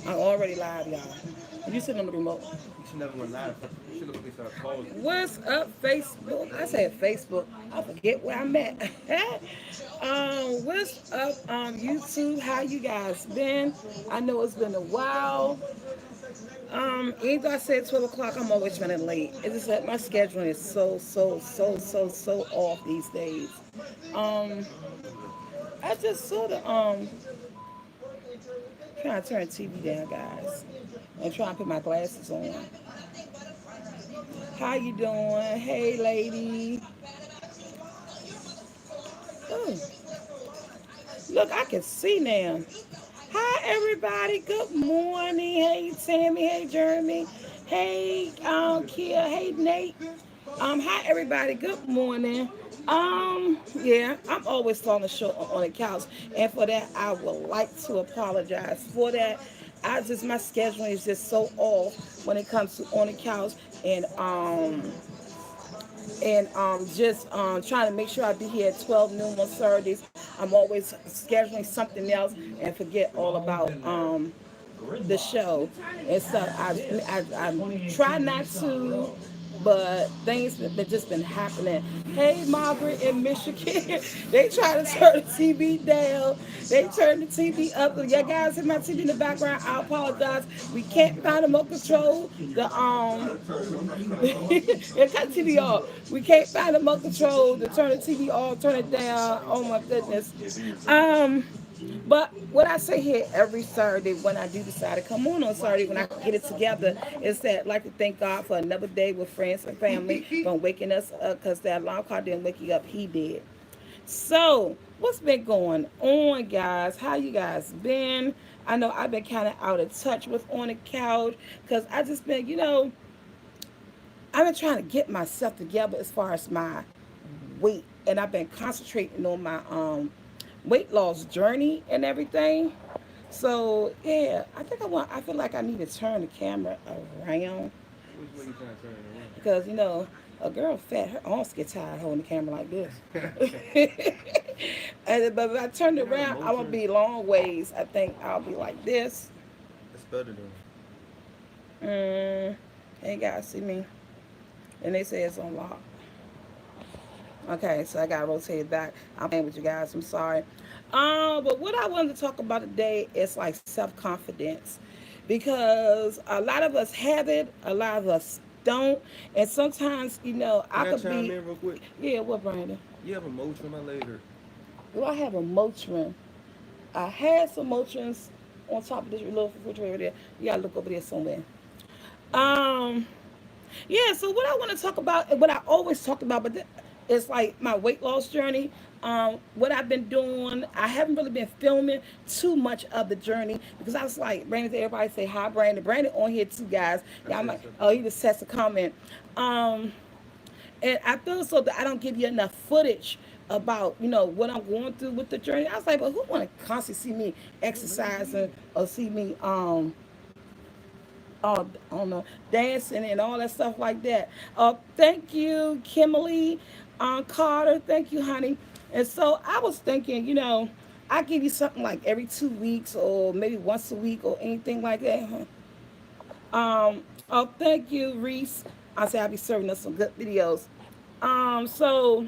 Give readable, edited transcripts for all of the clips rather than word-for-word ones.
I'm already live, y'all. You sitting on the remote. You should never went live. You should look at this pause. What's up, Facebook? I said Facebook. I forget where I'm at. What's up, YouTube? How you guys been? I know it's been a while. Even though I said 12 o'clock, I'm always running late. It's just that my scheduling is so off these days. Um, I just sort of trying to turn TV down, guys, and trying to put my glasses on. How you doing? Hey, lady. Oh, look, I can see now. Hi, everybody. Good morning. Hey, Tammy. Hey, Jeremy. Hey, Kia. Hey, Nate. Hi, everybody. Good morning. Yeah, I'm always falling short on the couch, and for that, I would like to apologize for that. My scheduling is just so off when it comes to on the couch, and just trying to make sure I be here at 12 noon on Saturdays. I'm always scheduling something else and forget all about the show and stuff. I try not to, but things that just been happening. Hey, Margaret in Michigan, they try to turn the TV down. They turn the TV up. You guys hear my TV in the background? I apologize. We can't find the remote control. They cut the TV off. We can't find the remote control to turn the TV off, turn it down. Oh my goodness. Um. But what I say here every Saturday when I do decide to come on Saturday when I get it together is that I'd like to thank God for another day with friends and family from waking us up because that alarm clock didn't wake you up. He did. So what's been going on, guys? How you guys been? I know I've been kind of out of touch with on the couch because I just been, I've been trying to get myself together as far as my weight, and I've been concentrating on my weight loss journey and everything. So yeah, I feel like I need to turn the camera around Which way you trying to turn because a girl fat, her arms get tired holding the camera like this. it But if I turn it around? around, I will be long ways. I think I'll be like this. It's better than. Mm, ain't guys see me, and they say it's on lock. Okay, so I got rotated back. I'm playing with you guys. I'm sorry. But what I wanted to talk about today is like self confidence, because a lot of us have it, a lot of us don't, and sometimes I Can I could chime be. in real quick? Yeah, what, Brandon? You have a motion, my later. Do I have a Motrin? I had some Motrins on top of this little refrigerator there. You gotta look over there somewhere. Um, Yeah, so what I want to talk about, and what I always talk about, but it's like my weight loss journey. What I've been doing, I haven't really been filming too much of the journey because I was like, Brandon, everybody say hi, Brandon. Brandon on here too, guys. I Yeah, I'm said like, something. oh, he just sets a comment. Um, and I feel so that I don't give you enough footage about what I'm going through with the journey. I was like, but who want to constantly see me exercising or see me I don't know, dancing and all that stuff like that. Thank you, Kimberly, Carter. Thank you, honey. And so I was thinking, I give you something like every 2 weeks or maybe once a week or anything like that. Thank you, Reese. I say I'll be serving us some good videos. So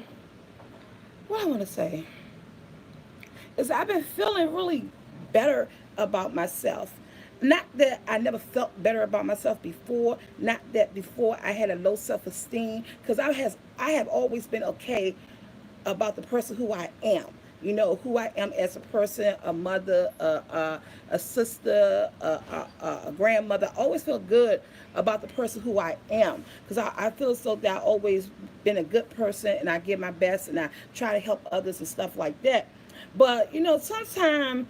what I want to say is I've been feeling really better about myself. Not that I never felt better about myself before. Not that before I had a low self-esteem, because I have always been okay about the person who I am. Who I am as a person, a mother, a sister, a grandmother. I always feel good about the person who I am because I feel so that I always been a good person and I give my best and I try to help others and stuff like that. But sometimes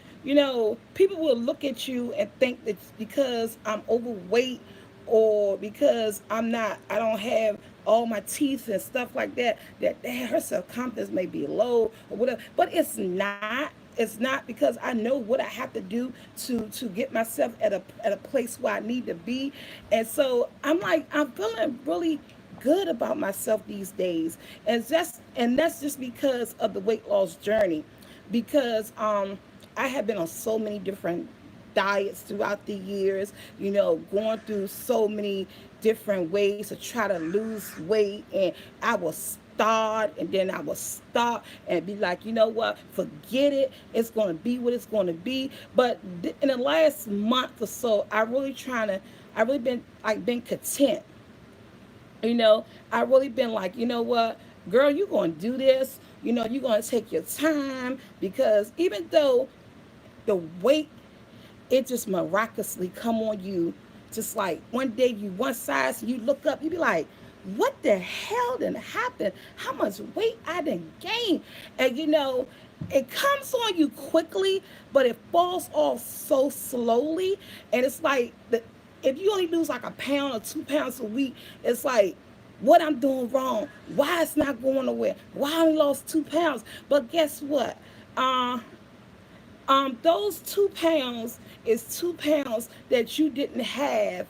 people will look at you and think that because I'm overweight or because I don't have all my teeth and stuff like that, that her self confidence may be low or whatever. But it's not. It's not, because I know what I have to do to get myself at a place where I need to be, and so I'm feeling really good about myself these days, and that's just because of the weight loss journey, because I have been on so many different diets throughout the years, going through so many different ways to try to lose weight. And I will start and then I will stop and be like, you know what, forget it. It's going to be what it's going to be. But in the last month or so, I really been like been content. I really been like, you know what, girl, you're going to do this. You're going to take your time, because even though the weight, it just miraculously come on you, just like one day you one size and you look up, you be like, what the hell done happened? How much weight I done gained? And it comes on you quickly, but it falls off so slowly. And it's like if you only lose like a pound or 2 pounds a week, it's like, what I'm doing wrong, why it's not going nowhere, why I only lost 2 pounds. But guess what? Uh, those 2 pounds is 2 pounds that you didn't have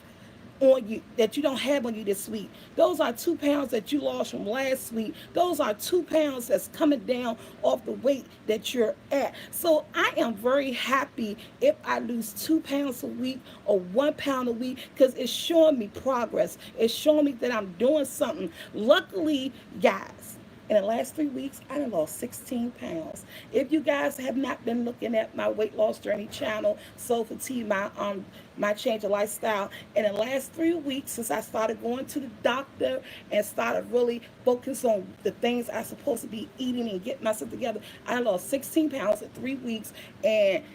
on you, that you don't have on you this week. Those are 2 pounds that you lost from last week. Those are 2 pounds that's coming down off the weight that you're at. So I am very happy if I lose 2 pounds a week or 1 pound a week, because it's showing me progress. It's showing me that I'm doing something. Luckily, guys, in the last 3 weeks, I done lost 16 pounds. If you guys have not been looking at my weight loss journey channel, SoulfulT, my change of lifestyle, in the last 3 weeks since I started going to the doctor and started really focusing on the things I'm supposed to be eating and getting myself together, I lost 16 pounds in 3 weeks. And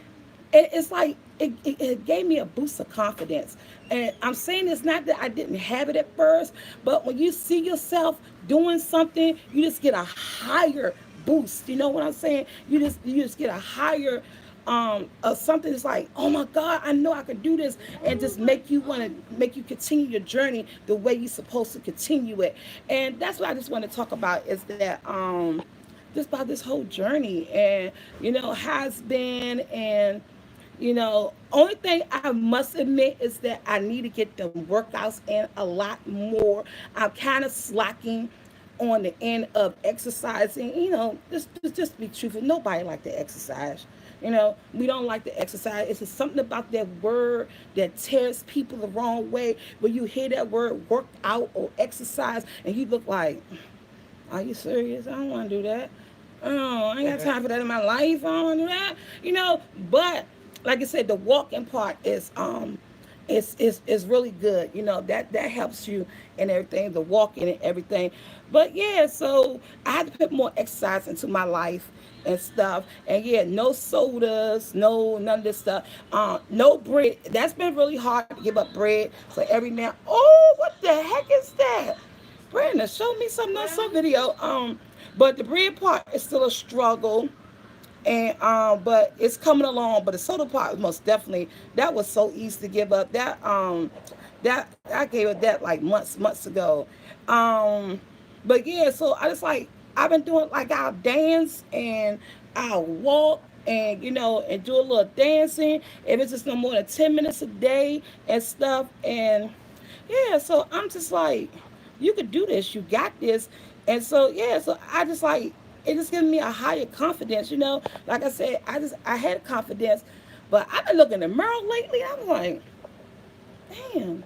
it's like it gave me a boost of confidence. And I'm saying it's not that I didn't have it at first, but when you see yourself doing something, you just get a higher boost. You know what I'm saying? You just get a higher of something that's like, oh my God, I know I can do this, and just make you continue your journey the way you're supposed to continue it. And that's what I just want to talk about, is that just about this whole journey, and how it's been. And only thing I must admit is that I need to get the workouts in a lot more. I'm kind of slacking on the end of exercising. Just be truthful. Nobody like to exercise. We don't like to exercise. It's just something about that word that tears people the wrong way. When you hear that word work out or exercise, and you look like, are you serious? I don't want to do that. Oh, I ain't got time for that in my life. I don't want to do that. But like I said, the walking part is really good. That helps you and everything, the walking and everything. But yeah, so I had to put more exercise into my life and stuff. And yeah, no sodas, no none of this stuff. No bread. That's been really hard to give up bread. So every now, oh, what the heck is that? Brandon, show me something on some video. But the bread part is still a struggle, and but it's coming along. But the soda part, most definitely, that was so easy to give up. That I gave it that like months ago. Um, but yeah, so I just like, I've been doing, like, I'll dance and I'll walk, and and do a little dancing if it's just no more than 10 minutes a day and stuff. And yeah, so I'm just like, you could do this, you got this. And so yeah, so I just like, it just gives me a higher confidence. Like I said, I had confidence, but I've been looking in the mirror lately. I'm like, damn,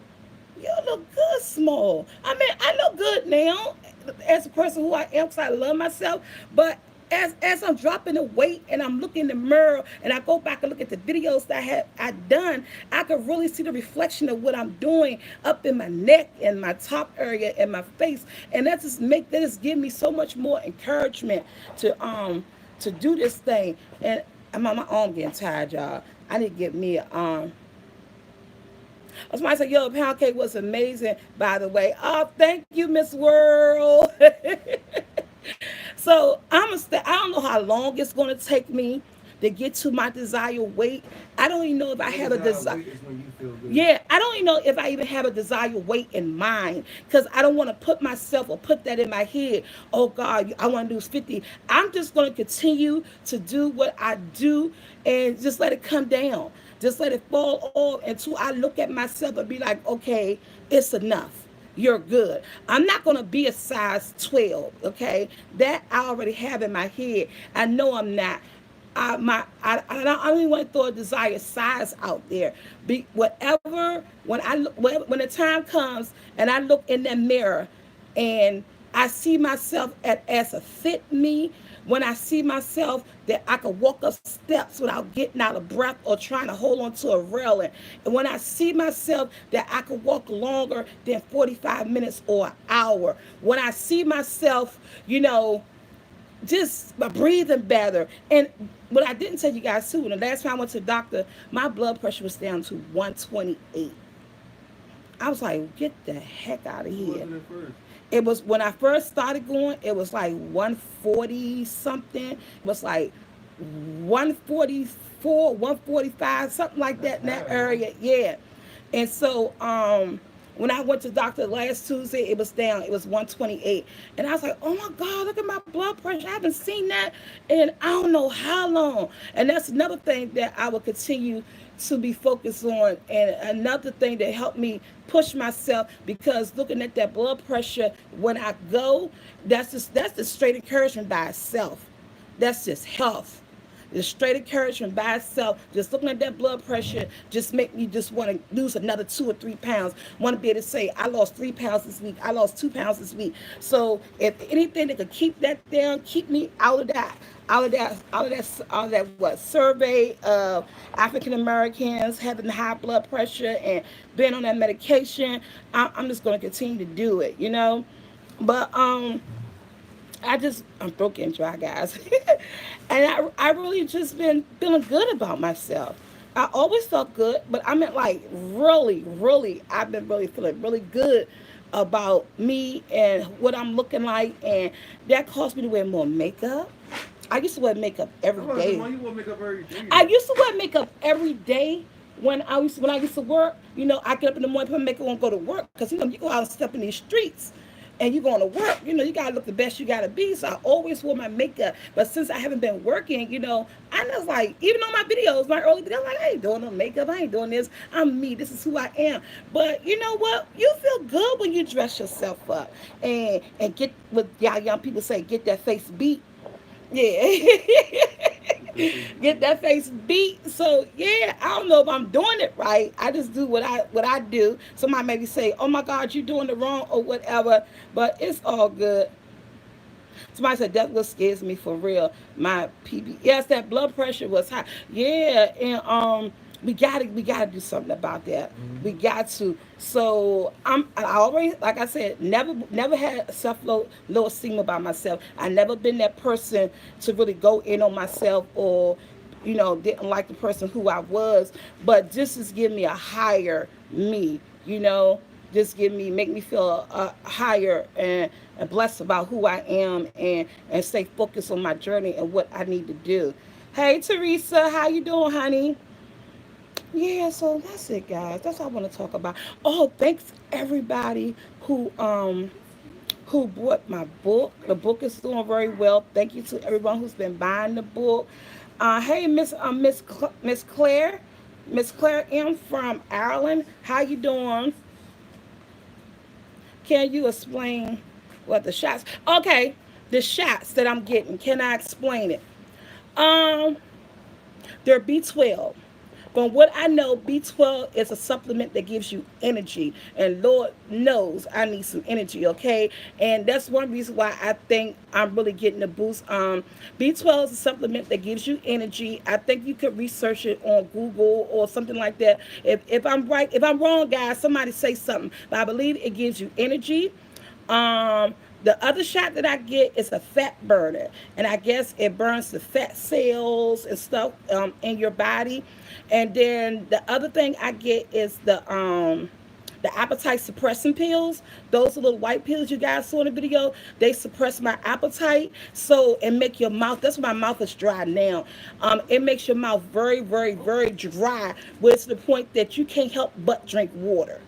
you look good small. I mean, I look good now as a person who I am, because I love myself. But as I'm dropping the weight and I'm looking in the mirror and I go back and look at the videos that I done, I could really see the reflection of what I'm doing up in my neck and my top area and my face. And that just give me so much more encouragement to do this thing. And my arm getting tired, y'all. I need to get me a Somebody said, yo, pound cake was amazing, by the way. Oh, thank you, Miss World. So I don't know how long it's going to take me to get to my desired weight. I don't even know if I have a desire. Yeah, I don't even know if I even have a desired weight in mind, because I don't want to put myself or put that in my head. Oh God, I want to lose 50. I'm just going to continue to do what I do and just let it come down. Just let it fall off until I look at myself and be like, okay, it's enough. You're good. I'm not going to be a size 12, okay? That I already have in my head. I know I'm not. I don't even want to throw a desired size out there. Be whatever when the time comes and I look in that mirror and I see myself as a fit me, when I see myself that I can walk up steps without getting out of breath or trying to hold on to a railing, and when I see myself that I can walk longer than 45 minutes or an hour, when I see myself, just breathing better. And what I didn't tell you guys too, when the last time I went to the doctor, my blood pressure was down to 128. I was like, get the heck out of What was here. it at first? It was when I first started going, it was like 140 something. It was like 144, 145, something like That's that in that high, man. area. Yeah. And so when I went to the doctor last Tuesday, it was down. It was 128. And I was like, oh my God, look at my blood pressure. I haven't seen that in I don't know how long. And that's another thing that I will continue to be focused on. And another thing that helped me push myself, because looking at that blood pressure when I go, that's just straight encouragement by itself. That's just health. The straight encouragement by itself, just looking at that blood pressure, just make me just want to lose another 2 or 3 pounds. Want to be able to say, I lost 3 pounds this week. I lost 2 pounds this week. So if anything that could keep that down, keep me out of that what survey of African Americans having high blood pressure and being on that medication, I'm just going to continue to do it. But I'm broken dry, guys. And I really just been feeling good about myself. I always felt good, but I meant like really, really, I've been really feeling really good about me and what I'm looking like. And that caused me to wear more makeup. I used to wear makeup I every was like, why day. you want to make up every day I though? used to wear makeup every day when I used to work. I get up in the morning, put makeup on, go to work, because you go out and step in these streets, and you're going to work. You gotta look the best you gotta be. So I always wore my makeup. But since I haven't been working, I was like, even on my videos, my early videos, like, I ain't doing no makeup. I ain't doing this. I'm me. This is who I am. But you know what? You feel good when you dress yourself up and get what y'all young people say, get that face beat. Yeah. Get that face Get beat. that face beat. So yeah, I don't know if I'm doing it right. I just do what I do. Somebody maybe say, "Oh my God, you're doing it wrong" or whatever, but it's all good. Somebody said that what scares me for real. My PB, yes, that blood pressure was high. Yeah, and we gotta do something about that. We Mm-hmm. got to. So I always, like I said, never had self low esteem about myself. I never been that person to really go in on myself, or didn't like the person who I was. But this is giving me a higher me. Just make me feel higher and blessed about who I am, and stay focused on my journey and what I need to do. Hey Teresa, how you doing, honey? Yeah, so that's it, guys. That's all I want to talk about. Oh, thanks everybody who bought my book. The book is doing very well. Thank you to everyone who's been buying the book. Hey, Miss Claire, Miss Claire M from Ireland. How you doing? Can you explain what the shots? Okay, the shots that I'm getting. Can I explain it? Um, they're B12. From what I know, B12 is a supplement that gives you energy. And Lord knows I need some energy, okay? And that's one reason why I think I'm really getting a boost. B12 is a supplement that gives you energy. I think you could research it on Google or something like that. If I'm right, if I'm wrong, guys, somebody say something. But I believe it gives you energy. The other shot that I get is a fat burner, and I guess it burns the fat cells and stuff in your body. And then the other thing I get is the appetite suppressing pills. Those little white pills you guys saw in the video, they suppress my appetite. So it make your mouth. That's why my mouth is dry now. It makes your mouth very, very, very dry, where it's to the point that you can't help but drink water.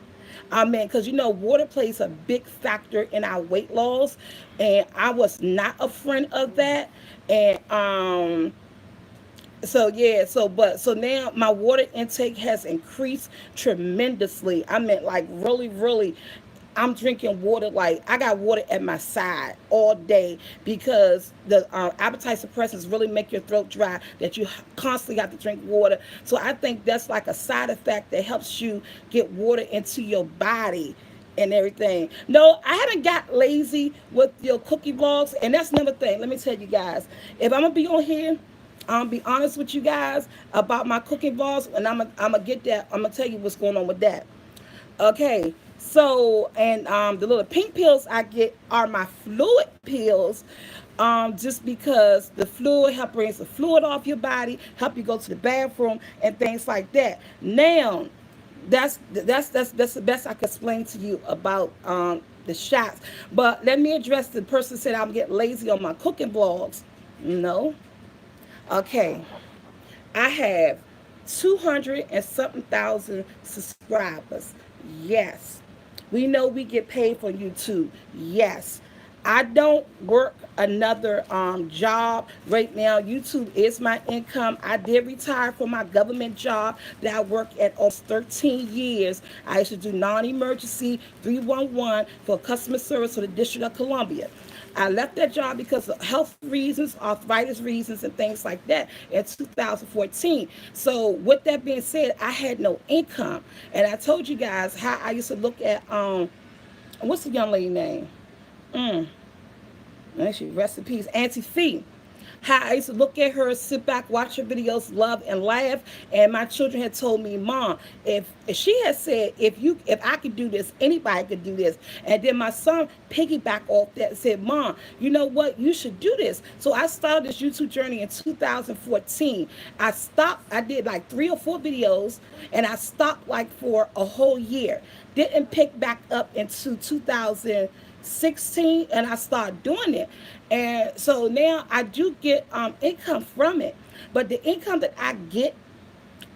I mean, because water plays a big factor in our weight loss, and I was not a friend of that. And so yeah, so now my water intake has increased tremendously. I mean, like really, really. I'm drinking water. Like I got water at my side all day because the appetite suppressants really make your throat dry. That you constantly have to drink water. So I think that's like a side effect that helps you get water into your body and everything. No, I haven't got lazy with your cookie vlogs, and that's another thing. Let me tell you guys, if I'm gonna be on here, I'm gonna be honest with you guys about my cooking vlogs, and I'm gonna get that. I'm gonna tell you what's going on with that. Okay, so and the little pink pills I get are my fluid pills, just because the fluid help brings the fluid off your body, help you go to the bathroom and things like that. Now, that's the best I can explain to you about the shots. But let me address the person who said I'm getting lazy on my cooking vlogs. No, okay. I have 200 and something thousand subscribers. Yes. We know we get paid for YouTube. Yes. I don't work another job right now. YouTube is my income. I did retire from my government job that I worked at almost 13 years. I used to do non-emergency 311 for customer service for the District of Columbia. I left that job because of health reasons, arthritis reasons, and things like that in 2014. So, with that being said, I had no income, and I told you guys how I used to look at what's the young lady name? Mm, Actually, rest in peace, Auntie Fee. How I used to look at her, sit back, watch her videos, love and laugh. And my children had told me, Mom, if she had said, if I could do this, anybody could do this. And then my son piggyback off that and said, Mom, you know what? You should do this. So I started this YouTube journey in 2014. I stopped. I did like 3 or 4 videos, and I stopped like for a whole year. Didn't pick back up into 2016, and I started doing it. And so now I do get income from it. But the income that I get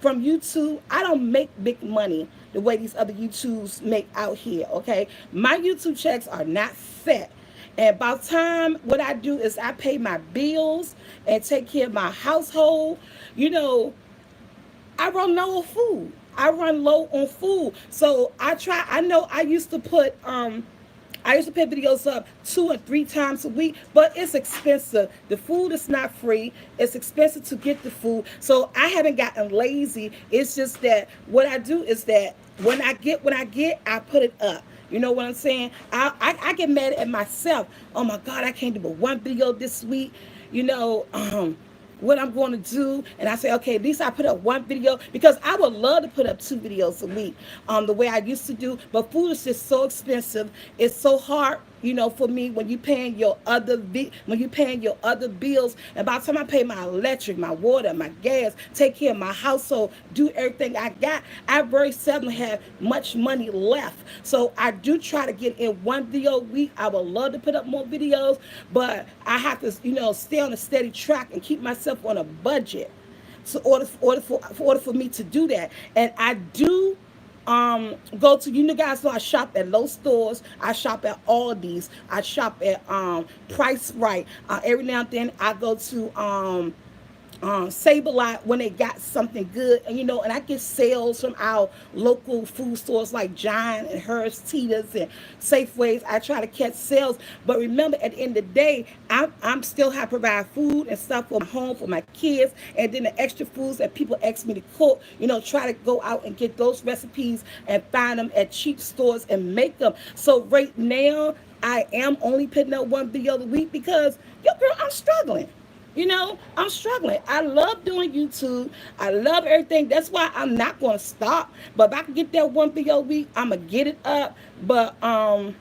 from YouTube, I don't make big money the way these other YouTubes make out here, okay? My YouTube checks are not set. And by the time what I do is I pay my bills and take care of my household, you know, I run low on food. I run low on food. So I know I used to put videos up 2 and 3 times a week, but it's expensive. The food is not free. It's expensive to get the food. So I haven't gotten lazy. It's just that what I do is that when I get, I put it up. You know what I'm saying? I get mad at myself. Oh my God, I can't do but one video this week. You know, what I'm going to do, and I say, okay, at least I put up one video because I would love to put up 2 videos a week, the way I used to do. But food is just so expensive. It's so hard, you know, for me when you paying your other bills. And by the time I pay my electric, my water, my gas, take care of my household, do everything I got, I very seldom have much money left. So I do try to get in one video a week. I would love to put up more videos, but I have to, you know, stay on a steady track and keep myself on a budget. So order for me to do that. And I do go to, you know, guys know I shop at Low stores, I shop at Aldi's, I shop at Price Right. Every now and then I go to Save a Lot when they got something good, and you know, and I get sales from our local food stores like John and Hurst, Tita's, and Safeways. I try to catch sales, but remember, at the end of the day, I'm still have to provide food and stuff for my home, for my kids, and then the extra foods that people ask me to cook. You know, try to go out and get those recipes and find them at cheap stores and make them. So right now, I am only putting up one video a week because, yo, girl, I'm struggling. You know, I'm struggling. I love doing YouTube. I love everything. That's why I'm not going to stop. But if I can get that one video a week, I'm going to get it up. But I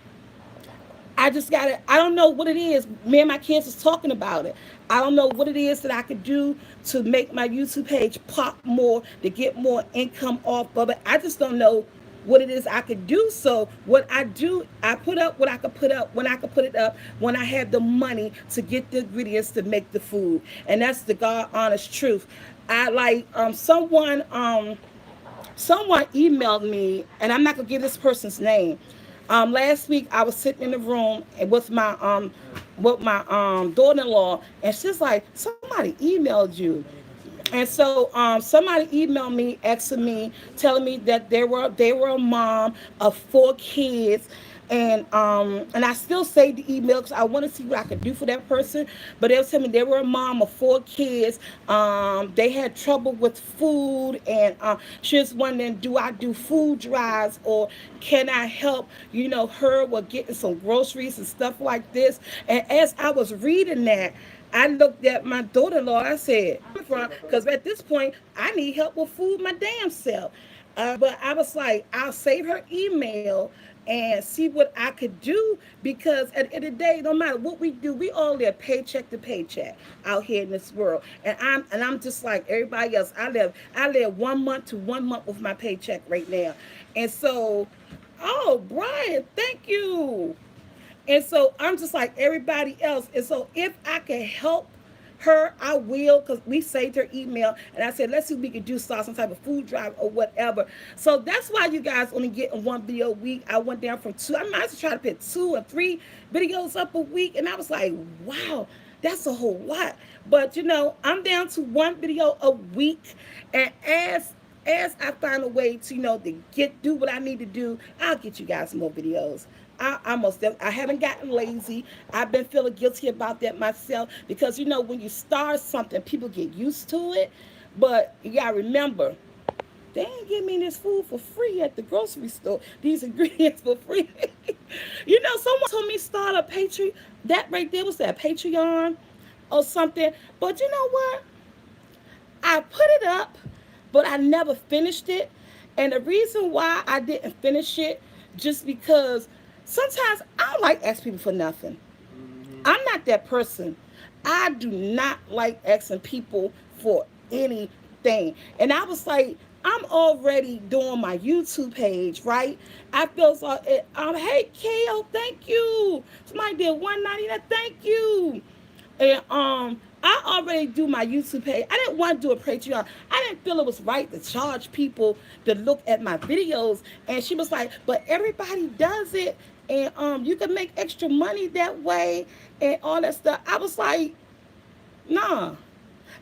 just got to, I don't know what it is. Me and my kids was talking about it. I don't know what it is that I could do to make my YouTube page pop more, to get more income off of it. I just don't know what it is I could do. So what I do, I put up what I could put up when I could put it up, when I have the money to get the ingredients to make the food. And that's the God honest truth. I like someone emailed me, and I'm not gonna give this person's name. Last week I was sitting in the room with my daughter-in-law, and she's like, somebody emailed you. And so somebody emailed me, asking me, telling me that they were a mom of 4 kids, And I still saved the email because I want to see what I could do for that person. But they was telling me they were a mom of 4 kids. They had trouble with food, and she was wondering, do I do food drives, or can I help, her with getting some groceries and stuff like this. And as I was reading that, I looked at my daughter-in-law. I said, because at this point, I need help with food my damn self. But I was like, I'll save her email and see what I could do, because at the end of the day, no matter what we do, we all live paycheck to paycheck out here in this world. And I'm just like everybody else. I live 1 month to 1 month with my paycheck right now. And so, oh, Brian, thank you. And so I'm just like everybody else. And so if I can help her, I will, because we saved her email. And I said, let's see if we can do start some type of food drive or whatever. So that's why you guys only get one video a week. I went down from two. I might as well try to put 2 or 3 videos up a week. And I was like, wow, that's a whole lot. But I'm down to one video a week. And as I find a way to to do what I need to do, I'll get you guys more videos. I haven't gotten lazy. I've been feeling guilty about that myself, because when you start something, people get used to it. But you gotta remember, they ain't give me this food for free at the grocery store. These ingredients for free. Someone told me start a Patreon. That right there was that Patreon or something. But you know what? I put it up, but I never finished it. And the reason why I didn't finish it, just because sometimes I don't like asking people for nothing. I'm not that person. I do not like asking people for anything. And I was like, I'm already doing my YouTube page, right? I feel so. Hey, Kale, thank you. Somebody did 199. Thank you. And I already do my YouTube page. I didn't want to do a Patreon. I didn't feel it was right to charge people to look at my videos. And she was like, but everybody does it, and you can make extra money that way and all that stuff. I was like, nah.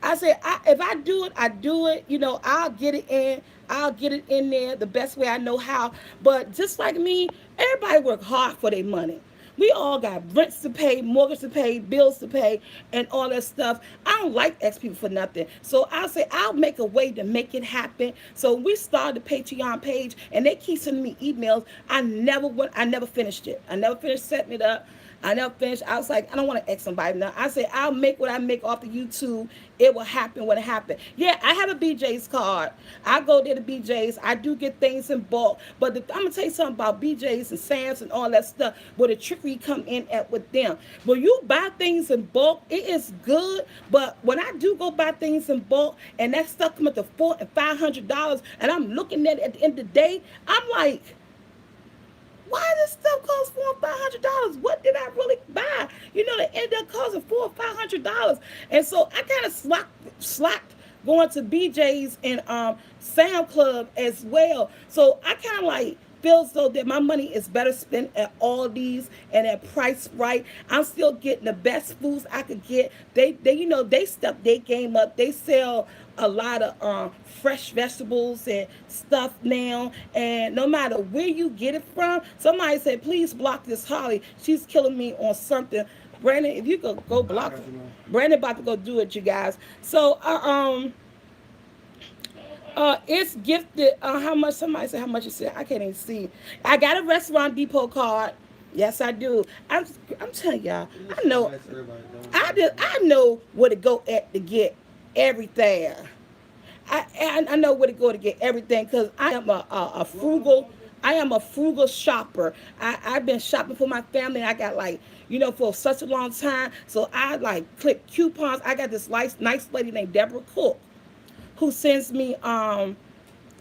I said, if I do it, I do it. I'll get it in. I'll get it in there the best way I know how. But just like me, everybody work hard for their money. We all got rents to pay, mortgage to pay, bills to pay, and all that stuff. I don't like asking people for nothing. So I say I'll make a way to make it happen. So we started the Patreon page, and they keep sending me emails. I never finished it. I never finished setting it up. I never finished. I was like, I don't want to ask somebody now. I said, I'll make what I make off the YouTube. It will happen when it happens. Yeah, I have a BJ's card. I go there to BJ's. I do get things in bulk. But I'm going to tell you something about BJ's and Sam's and all that stuff, where the trickery come in at with them. When you buy things in bulk, it is good. But when I do go buy things in bulk, and that stuff come up to $400 and $500, and I'm looking at it at the end of the day, I'm like, why does stuff cost $400 or $500? What did I really buy? They end up costing $400 or $500. And so I kind of slacked going to BJ's and Sam Club as well. So I kind of like feel as though that my money is better spent at all these and at Price Right. I'm still getting the best foods I could get. They stepped their game up. They sell a lot of fresh vegetables and stuff now. And no matter where you get it from, somebody said, please block this Holly. She's killing me on something. Brandon, if you could go block it. Brandon about to go do it, you guys. So it's gifted. How much? Somebody said how much you said. I can't even see. I got a Restaurant Depot card. Yes, I do. I'm telling y'all. I know. I know where to go at to get everything. I know where to go to get everything, because I am a frugal. I am a frugal shopper. I've been shopping for my family. I got for such a long time. So I click coupons. I got this nice lady named Deborah Cook, who sends me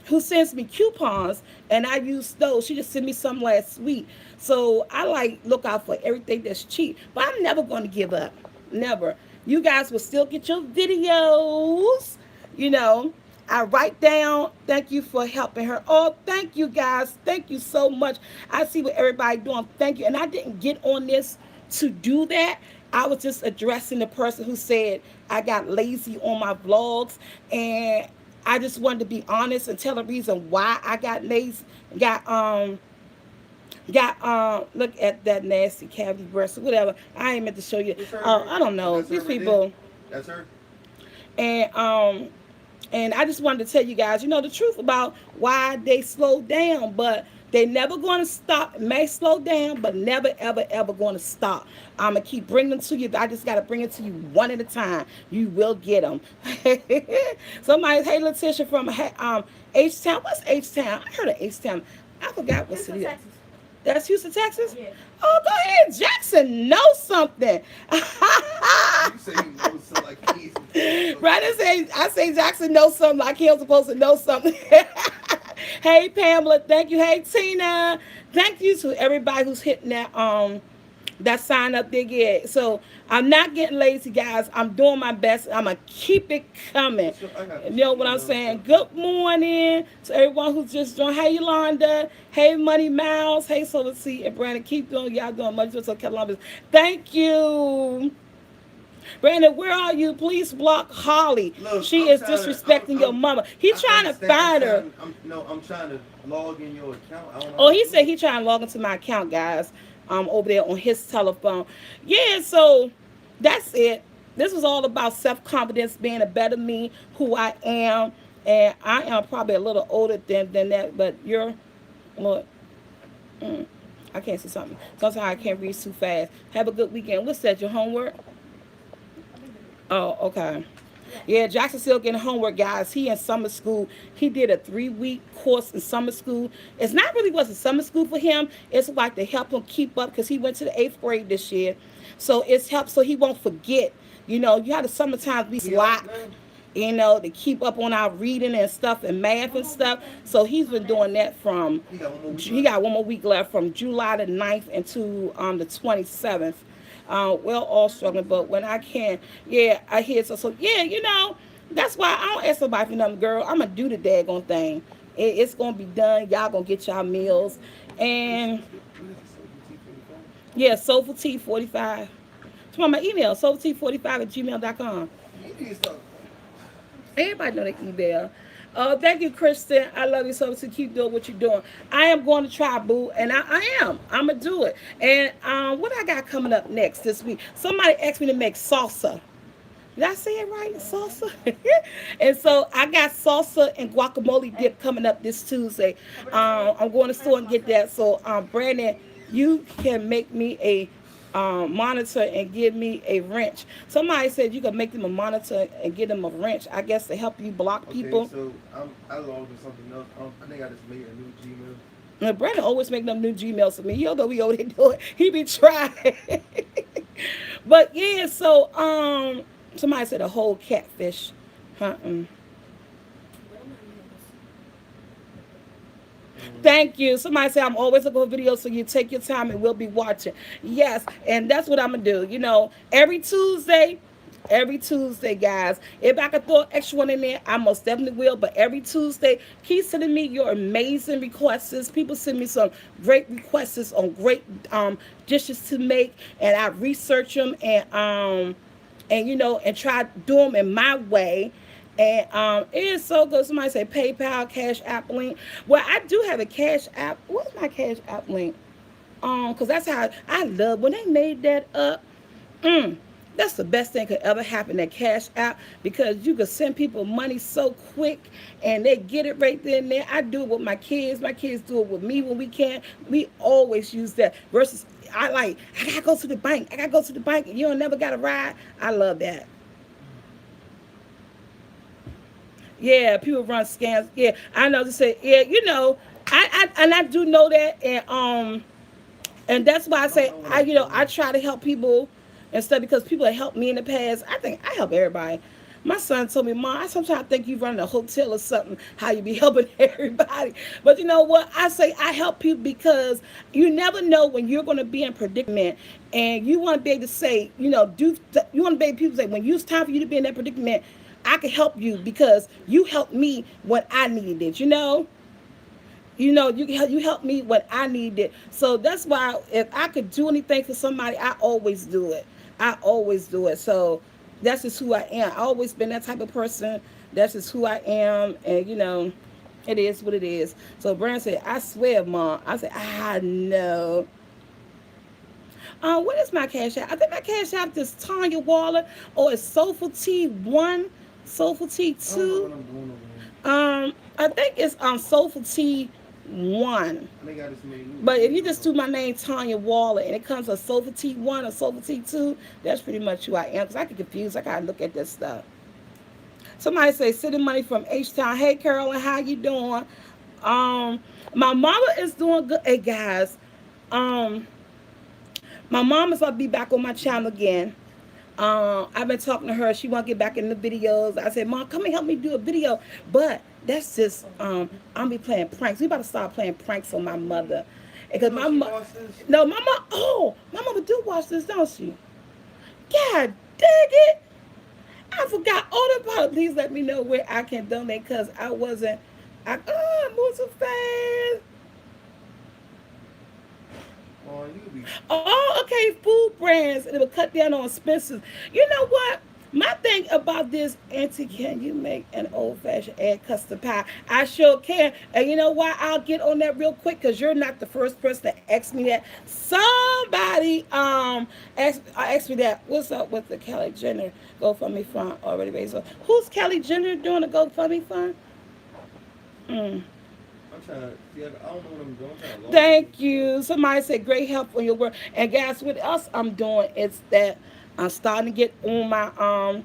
coupons, and I use those. She just sent me some last week. So I look out for everything that's cheap. But I'm never going to give up. Never. You guys will still get your videos. I write down, thank you for helping her. Oh, thank you guys. Thank you so much. I see what everybody doing. Thank you. And I didn't get on this to do that. I was just addressing the person who said I got lazy on my vlogs, and I just wanted to be honest and tell the reason why I got lazy, Got look at that nasty cavity breast or whatever. I ain't meant to show you. What's her name? I don't Oh, know that's her these right there. people. That's her. And I just wanted to tell you guys, the truth about why they slowed down, but they never going to stop. May slow down, but never, ever, ever going to stop. I'm gonna keep bringing them to you. I just gotta bring it to you one at a time. You will get them. Somebody, hey Letitia from H Town. What's H Town? I heard of H Town. I forgot what city. Texas. That's Houston, Texas. Yeah. Oh, go ahead, Jackson. Know something. You say you know something like he's. Right, I say Jackson knows something like he was supposed to know something. Hey Pamela, thank you. Hey Tina, thank you to everybody who's hitting that sign up there. Yeah. So I'm not getting lazy, guys. I'm doing my best. I'm gonna keep it coming. I got You know what I'm email saying? something. Good morning to everyone who's just joined. Hey Yolanda. Hey Money Miles. Hey SoulfulT and Brandon. Keep doing y'all doing much for Columbus. Thank you. Brandon, where are you? Please block Holly. Look, She I'm is trying to. disrespecting your mama. He I trying to understand. find her. I'm trying to log in your account. I don't know how Oh, to he do said it. he trying to log into my account, guys. Over there on his telephone. Yeah, so that's it. This was all about self confidence, being a better me, who I am, and I am probably a little older than that. But you're, look, I can't see something. Sometimes I can't read too fast. Have a good weekend. What's that? Your homework? I think it is. Oh, okay. Yes. Yeah, Jackson still getting homework, guys. He in summer school. He did a 3-week course in summer school. It's not really was a summer school for him. It's like to help him keep up because he went to the 8th grade this year. So it's helped so he won't forget. You have the summertime we He off slack, now? to keep up on our reading and stuff and math and stuff. So he's been doing that from, He got one more week he left. got one more week left from July the 9th into the 27th. We're all struggling, but when I can, yeah, I hear so yeah, that's why I don't ask somebody for nothing, girl. I'm gonna do the daggone thing. It's gonna be done. Y'all gonna get y'all meals, and What is it? So T 45. yeah, SoulfulT45. It's on my email, SoulfulT45 at gmail.com. You need to start. Everybody know the email. Thank you, Kristen. I love you so much. Keep doing what you're doing. I am going to try, boo, and I am. I'm gonna do it. And what I got coming up next this week? Somebody asked me to make salsa. Did I say it right? Salsa. And so I got salsa and guacamole dip coming up this Tuesday. I'm going to the store and get that. So, Brandon, you can make me a monitor and give me a wrench. Somebody said you can make them a monitor and give them a wrench. I guess to help you block Okay, people. so I logged in something else. I think I just made a new Gmail. And Brandon always make them new Gmails for me. You know we over there doing. He be trying. But yeah, so somebody said a whole catfish. Uh-uh. Thank you. Somebody said I'm always looking for videos, so you take your time and we'll be watching. Yes, and that's what I'm gonna do. Every Tuesday, guys. If I could throw an extra one in there, I most definitely will. But every Tuesday, keep sending me your amazing requests. People send me some great requests on great dishes to make, and I research them and try to do them in my way. And it is so good. Somebody say PayPal, Cash App link. Well, I do have a Cash App. What's my Cash App link? Because that's how I love when they made that up. Mm, that's the best thing could ever happen, that Cash App, because you could send people money so quick and they get it right there and there. I do it with my kids. My kids do it with me when we can. We always use that versus I gotta go to the bank. I gotta go to the bank and you don't never got to ride. I love that. Yeah, people run scams. Yeah, I know. To say, yeah, I do know that, and that's why I I don't say know what I'm I doing. try to help people and stuff because people have helped me in the past. I think I help everybody. My son told me, Mom, I sometimes think you run a hotel or something, how you be helping everybody. But you know what? I say I help people because you never know when you're going to be in predicament, and you want to be able to say, you want to be able to people say when it's time for you to be in that predicament, I can help you because you helped me when I needed it. You helped me when I needed it. So that's why if I could do anything for somebody, I always do it. I always do it. So that's just who I am. I always been that type of person. That's just who I am, and It is what it is. So Brand said, I swear, Mom. I said, I know. What is my cash app? I think my cash app is Tanya Waller or it's Soulful T1, Soulful I don't know T2. what I'm doing over here. I think it's Soulful T1. I think I just made new But if you page just on. do my name Tanya Waller and it comes a Soulful T1 or Soulful T2, that's pretty much who I am. Because I get confused. I gotta look at this stuff. Somebody say sending money from H Town. Hey Carolyn, how you doing? Um, my mama is doing good. Hey guys, um, my mom is about to be back on my channel again. I've been talking to her. She want to get back in the videos. I said, Mom, come and help me do a video. But that's just I'm be playing pranks. We about to start playing pranks on my mother, You because know my she mom. watched this? No, my mom. Oh, my mama do watch this, don't she? God dang it! I forgot all about it. Please let me know where I can donate because I wasn't. I moved so fast. Oh, you be. Oh, okay, food brands, and it will cut down on expenses. You know what? My thing about this, Auntie, can you make an old fashioned egg custard pie? I sure can. And you know why? I'll get on that real quick because you're not the first person to ask me that. Somebody asked me that. What's up with the Kelly Jenner GoFundMe fund already raised? Who's Kelly Jenner doing a GoFundMe fund? Mm. I'm trying to see. I don't know what I'm doing. I'm trying to log in. Thank you. Somebody said great help on your work. And guys, what else I'm doing is that I'm starting to get on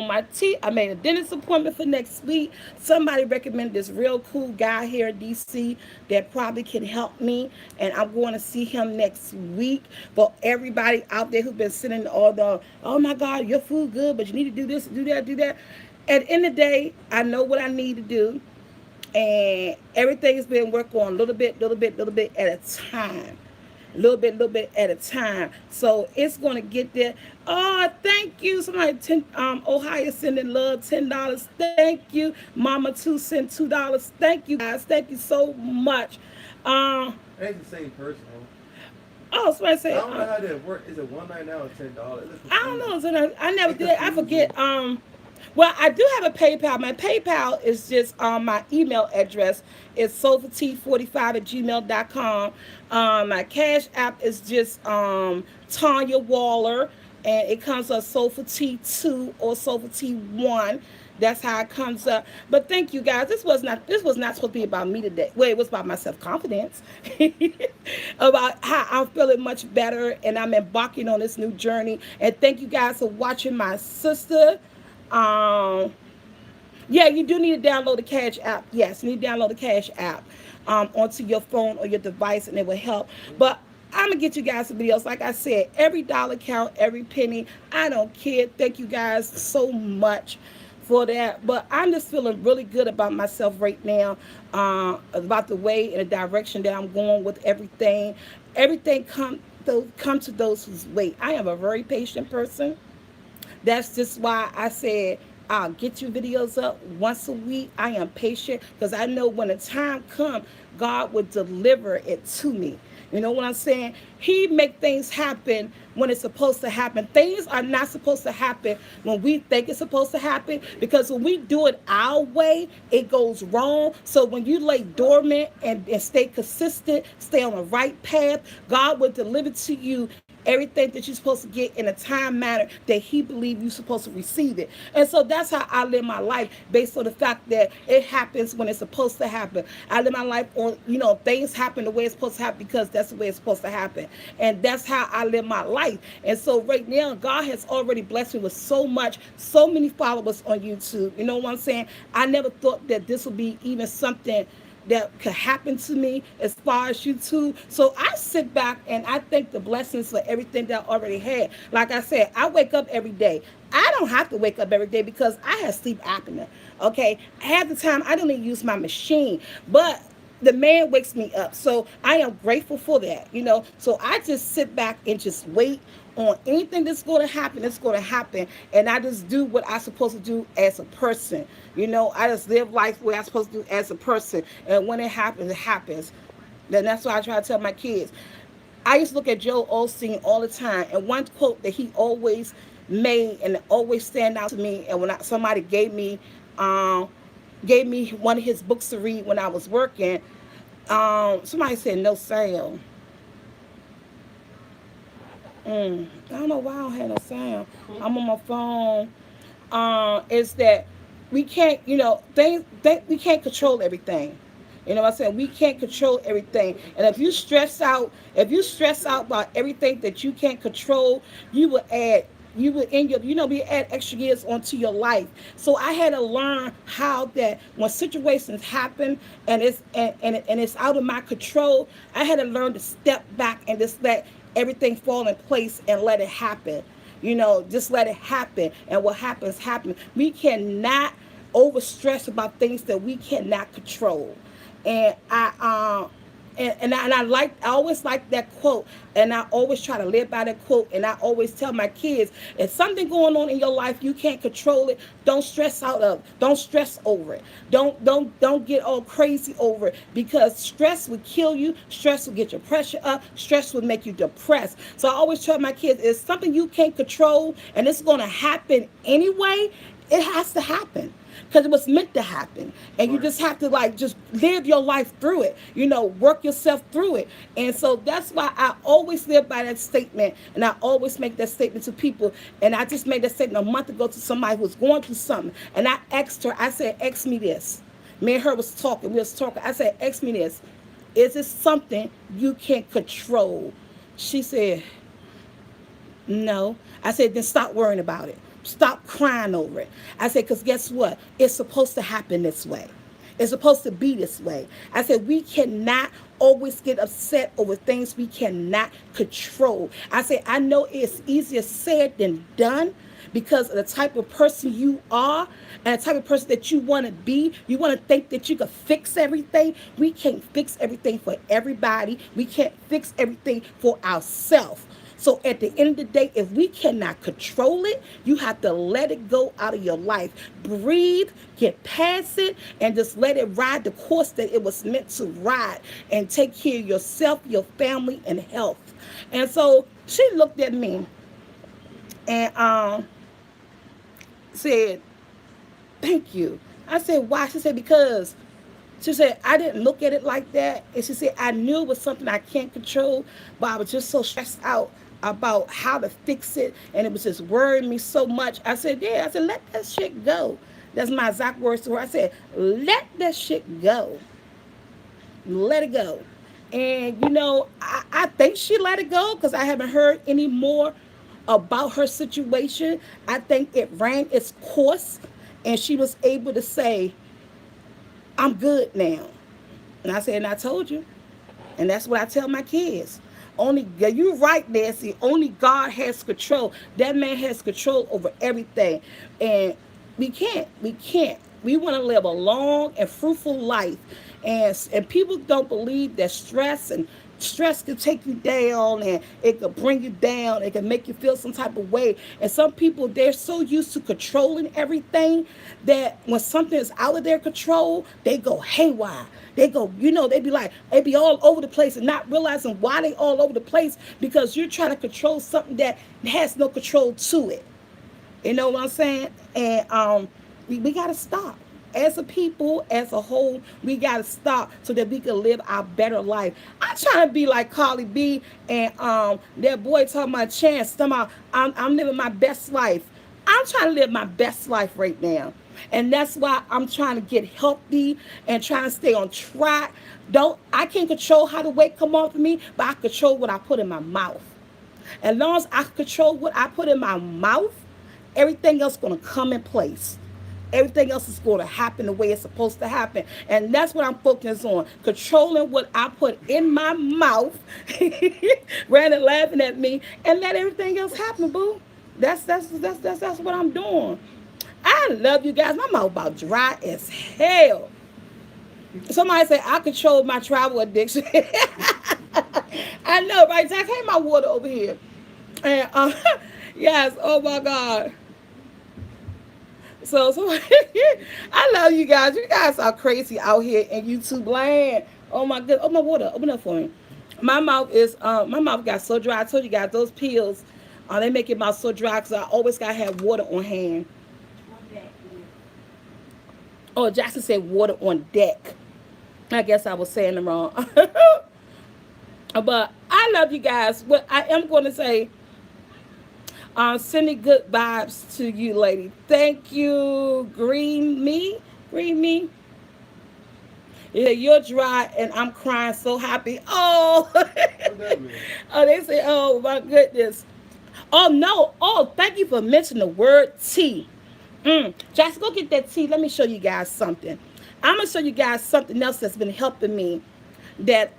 my teeth. I made a dentist appointment for next week. Somebody recommended this real cool guy here in DC that probably can help me, and I'm going to see him next week. For everybody out there who's been sitting all the, oh my God, your food good, but you need to do this, do that, do that. At the end of the day, I know what I need to do, and everything's been worked on little bit at a time. Little bit at a time. So it's gonna get there. Oh, thank you. Somebody Ohio sending love $10. Thank you. Mama Two sent $2. Thank you guys. Thank you so much. Um It ain't the same person, huh? Somebody I say don't know how that works. Is it $1.99 or $10? It's I don't confusing. know. So I never It did. I confuses me. forget. Well, I do have a PayPal. My PayPal is just my email address. It's soulfulT45 at gmail.com. My Cash App is just Tanya Waller, and it comes up Soulful T2 or Soulful T1. That's how it comes up. But thank you guys. This was not supposed to be about me today. Well, it was about my self confidence, about how I'm feeling much better, and I'm embarking on this new journey. And thank you guys for watching my sister. Um, yeah, you do need to download the Cash app. Yes, you need to download the Cash app onto your phone or your device, and it will help. But I'm gonna get you guys some videos. Like I said, every dollar count, every penny. I don't care. Thank you guys so much for that. But I'm just feeling really good about myself right now, about the way and the direction that I'm going with everything. Everything come to those who wait. I am a very patient person. That's just why I said I'll get you videos up once a week. I am patient because I know when the time comes, God will deliver it to me. You know what I'm saying? He make things happen when it's supposed to happen. Things are not supposed to happen when we think it's supposed to happen, because when we do it our way, it goes wrong. So when you lay dormant and stay consistent, stay on the right path, God will deliver to you everything that you're supposed to get in a time manner that he believes you're supposed to receive it. And so that's how I live my life, based on the fact that it happens when it's supposed to happen. I live my life on, things happen the way it's supposed to happen because that's the way it's supposed to happen. And that's how I live my life. And so right now, God has already blessed me with so many followers on YouTube. You know what I'm saying? I never thought that this would be even something that could happen to me as far as YouTube. So I sit back and I thank the blessings for everything that I already had. Like I said, I wake up every day. I don't have to wake up every day because I have sleep apnea. Okay, half the time I don't even use my machine, but the man wakes me up. So I am grateful for that. So I just sit back and just wait on anything that's going to happen. It's going to happen. And I just do what I'm supposed to do as a person. I just live life where I'm supposed to do as a person. And when it happens, it happens. Then that's why I try to tell my kids. I used to look at Joe Osteen all the time. And one quote that he always made and always stand out to me. And when somebody gave me um, gave me one of his books to read when I was working. Somebody said no sound. I don't know why I don't have no sound. I'm on my phone. Is that we can't, we can't control everything. You know what I'm saying? We can't control everything. And if you stress out about everything that you can't control, you will add you will in your be add extra years onto your life. So I had to learn how that when situations happen and it's out of my control, I had to learn to step back and just let everything fall in place and let it happen. Just let it happen. And what happens, happen. We cannot overstress about things that we cannot control. And I always like that quote, and I always try to live by that quote, and I always tell my kids, if something going on in your life you can't control it, don't stress out of it. Don't stress over it. Don't get all crazy over it, because stress will kill you. Stress will get your pressure up. Stress will make you depressed. So I always tell my kids, it's something you can't control and it's going to happen anyway. It has to happen because it was meant to happen, and you just have to just live your life through it, work yourself through it. And so that's why I always live by that statement, and I always make that statement to people. And I just made that statement a month ago to somebody who was going through something, and I asked her, I said, ask me this. Me and her was talking, I said, ask me this, is it something you can't control? She said, no. I said, then stop worrying about it. Stop crying over it. I said, because guess what? It's supposed to happen this way. It's supposed to be this way. I said, we cannot always get upset over things we cannot control. I said, I know it's easier said than done, because of the type of person you are and the type of person that you want to be. You want to think that you can fix everything. We can't fix everything for everybody. We can't fix everything for ourselves. So at the end of the day, if we cannot control it, you have to let it go out of your life. Breathe, get past it, and just let it ride the course that it was meant to ride, and take care of yourself, your family, and health. And so she looked at me and said, thank you. I said, why? She said, because she said, I didn't look at it like that. And she said, I knew it was something I can't control, but I was just so stressed out about how to fix it. And it was just worrying me so much. I said, yeah. I said, let that shit go. That's my exact words to her. I said, let that shit go. Let it go. And, I think she let it go, because I haven't heard any more about her situation. I think it ran its course, and she was able to say, I'm good now. And I said, and I told you. And that's what I tell my kids. Only, you're right, Nancy. Only God has control. That man has control over everything. And we can't. We want to live a long and fruitful life. And people don't believe that stress can take you down, and it can bring you down. It can make you feel some type of way. And some people, they're so used to controlling everything that when something is out of their control, they go haywire. They go, they be all over the place and not realizing why they all over the place, because you're trying to control something that has no control to it. You know what I'm saying? And we got to stop. As a people, as a whole, we got to stop so that we can live our better life. I'm trying to be like Carly B and that boy talking about Chance. Talking about, I'm living my best life. I'm trying to live my best life right now. And that's why I'm trying to get healthy and trying to stay on track. I can't control how the weight come off of me, but I control what I put in my mouth. As long as I control what I put in my mouth, everything else is going to come in place. Everything else is going to happen the way it's supposed to happen. And that's what I'm focused on. Controlling what I put in my mouth. Brandon laughing at me. And let everything else happen, boo. That's what I'm doing. I love you guys. My mouth about dry as hell. Somebody say I control my travel addiction. I know, right? Zach, hey, my water over here. And yes, oh my God. So I love you guys. You guys are crazy out here in YouTube land. Oh my good. Oh, my water. Open up for me. My mouth got so dry. I told you guys those pills, they make your mouth so dry, because I always gotta have water on hand. Oh, Jackson said water on deck. I guess I was saying it wrong. But I love you guys. What I am going to say, sending good vibes to you, lady. Thank you, Green Me. Green Me. Yeah, you're dry and I'm crying so happy. Oh, What that mean? oh, they say, oh my goodness. Oh no. Oh, thank you for mentioning the word tea. Just go get that tea. Let me show you guys something. I'm gonna show you guys something else that's been helping me. That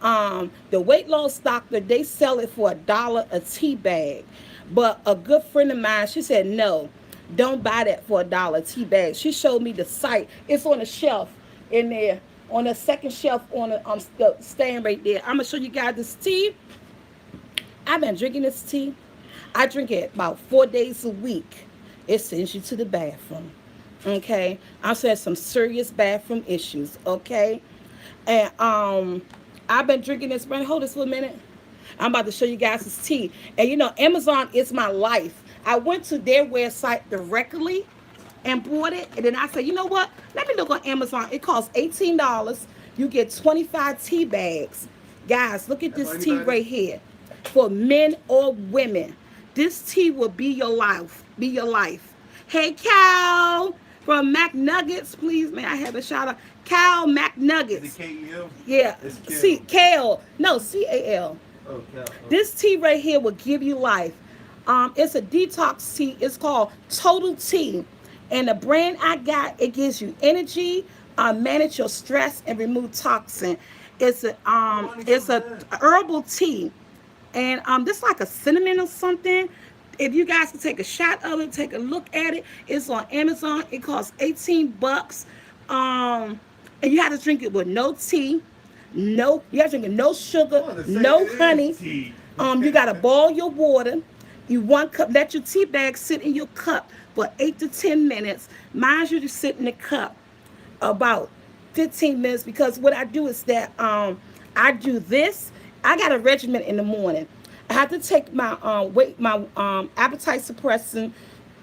the weight loss doctor, they sell it for $1 a tea bag, but a good friend of mine, she said no, don't buy that for $1 tea bag. She showed me the site. It's on the shelf in there, on the second shelf on the stand right there. I'm gonna show you guys this tea. I've been drinking this tea. I drink it about 4 days a week. It sends you to the bathroom. Okay, I'm saying some serious bathroom issues. Okay, and I've been drinking this brand. Hold this for a minute. I'm about to show you guys this tea. And you know, Amazon is my life. I went to their website directly and bought it. And then I said, you know what? Let me look on Amazon. It costs $18. You get 25 tea bags. Guys, look at That's for this tea anybody? right here. For men or women. This tea will be your life. Be your life. Hey, Cal from McNuggets. Please, may I have a shout out? Cal Is it McNuggets. KEL? Yeah. It's See, Kel. Kale. No, CAL. Oh, Cal. Oh. This tea right here will give you life. It's a detox tea. It's called Total Tea, and the brand I got, it gives you energy, manage your stress, and remove toxin. Oh, I need It's some a of that. herbal tea, and this like a cinnamon or something. If you guys can take a shot of it, take a look at it. It's on Amazon. It costs $18. Um, and you have to drink it with no tea, no, you have to drink it no I sugar, want to say no it honey. is tea. You gotta boil your water. You 1 cup. Let your tea bag sit in your cup for 8 to 10 minutes. Mine usually sit in the cup about 15 minutes because what I do is that I do this. I got a regimen in the morning. I have to take my appetite suppressant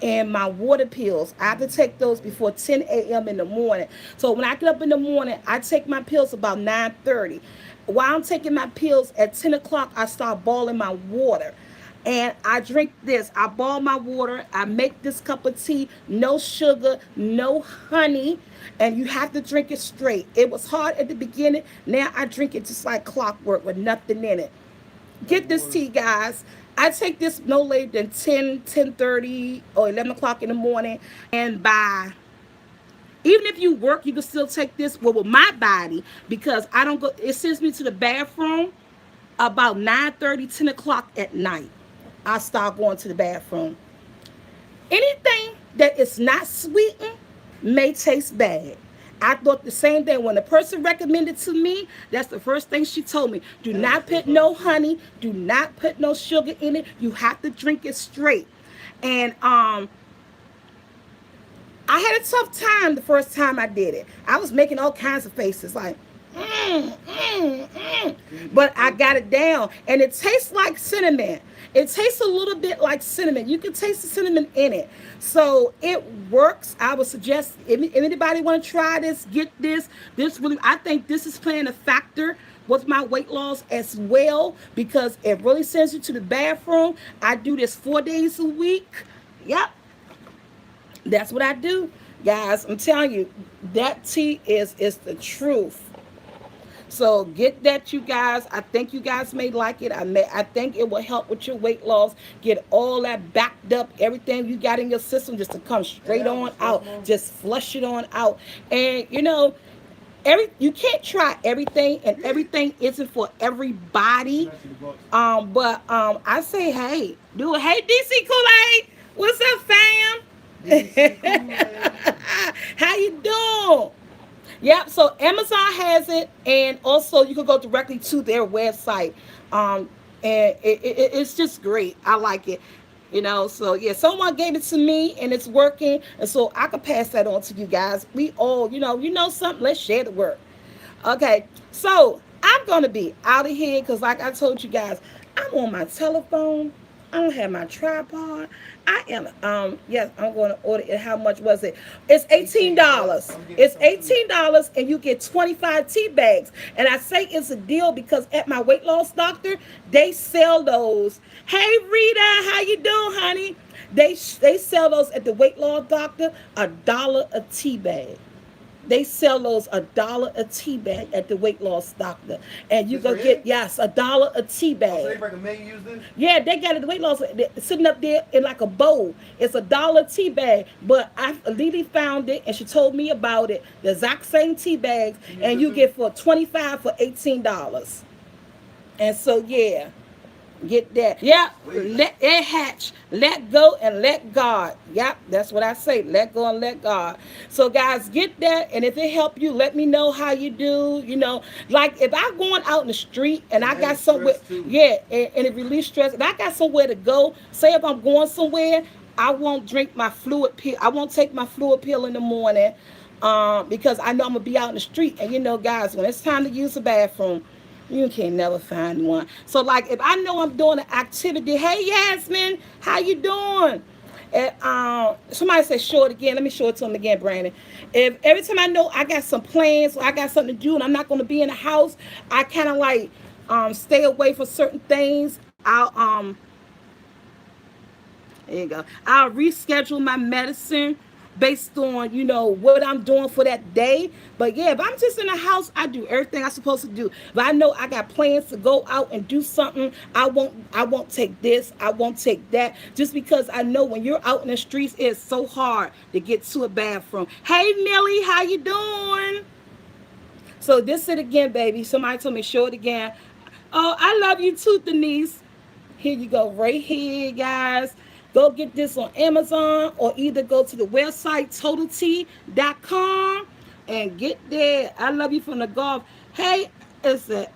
and my water pills. I have to take those before 10 a.m. in the morning. So when I get up in the morning, I take my pills about 9:30. While I'm taking my pills at 10 o'clock, I start boiling my water and I drink this. I boil my water. I make this cup of tea, no sugar, no honey, and you have to drink it straight. It was hard at the beginning. Now I drink it just like clockwork with nothing in it. That Get this water. tea, guys. I take this no later than 10, 10:30, or 11 o'clock in the morning. And by even if you work, you can still take this. Well, with my body, because I don't go, it sends me to the bathroom about 9:30, 10 o'clock at night. I start going to the bathroom. Anything that is not sweetened may taste bad. I thought the same thing. When the person recommended to me, that's the first thing she told me. Do Yeah, not tastes put like no tea. honey. Do not put no sugar in it. You have to drink it straight. And I had a tough time the first time I did it. I was making all kinds of faces like, Can you but just I taste got it? it down. And it tastes like cinnamon. It tastes a little bit like cinnamon. You can taste the cinnamon in it. So it works. I would suggest if anybody want to try this, get this. This really, I think this is playing a factor with my weight loss as well because it really sends you to the bathroom. I do this 4 days a week. Yep, that's what I do, guys. I'm telling you, that tea is the truth. So get that, you guys. I think you guys may like it. I think it will help with your weight loss. Get all that backed up, everything you got in your system, just to come Can I straight have a on small out. one? Just flush it on out. And you can't try everything, and everything isn't for Can everybody. I see the box? But I say, hey, do it. Hey, DC Kool Aid, what's up, DC Kool-Aid. fam? How you doing? Yep. So Amazon has it, and also you can go directly to their website. Um, and it's just great. I like it. So yeah, someone gave it to me, and it's working, and so I could pass that on to you guys. We all, something. Let's share the word. Okay. So I'm gonna be out of here because, like I told you guys, I'm on my telephone. I don't have my tripod. I am yes, I'm going to order it. How much was it? It's $18. I'm getting It's some too. $18 and you get 25 tea bags. And I say it's a deal because at my weight loss doctor, they sell those. Hey Rita, how you doing, honey? They sell those at the weight loss doctor, $1 a tea bag. They sell those $1 a tea bag at the weight loss doctor, and you This go right get here? yes $1 a tea Oh, so they bag. recommend you use this? Yeah, they got it. The weight loss sitting up there in like a bowl. It's $1 tea bag, but Lily found it and she told me about it. The exact same tea bags, You use and this you too? get for 25 for $18. And so yeah, get that. Yep. Sweet. Let it hatch. Let go and let God. Yep. That's what I say. Let go and let God. So guys, get that. And if it help you, let me know how you do. Like if I'm going out in the street and And I that got is somewhere, stress too. yeah, and it release stress. If I got somewhere to go, say if I'm going somewhere, I won't drink my fluid pill. I won't take my fluid pill in the morning. Because I know I'm gonna be out in the street, and guys, when it's time to use the bathroom, you can never find one. So like if I know I'm doing an activity, hey Yasmin, how you doing? And, somebody said show it again. Let me show it to them again, Brandon. If every time I know I got some plans or I got something to do and I'm not going to be in the house, I kind of like stay away from certain things. There you go. I'll reschedule my medicine based on what I'm doing for that day. But yeah, if I'm just in the house, I do everything I'm supposed to do. If I know I got plans to go out and do something, I won't take this, I won't take that, just because I know when you're out in the streets, it's so hard to get to a bathroom. Hey Millie, how you doing? So this it again, baby. Somebody told me show it again. Oh, I love you too, Denise. Here you go, right here, guys. Go get this on Amazon or either go to the website totalT.com and get there. I love you from the golf. Hey, it's Ella.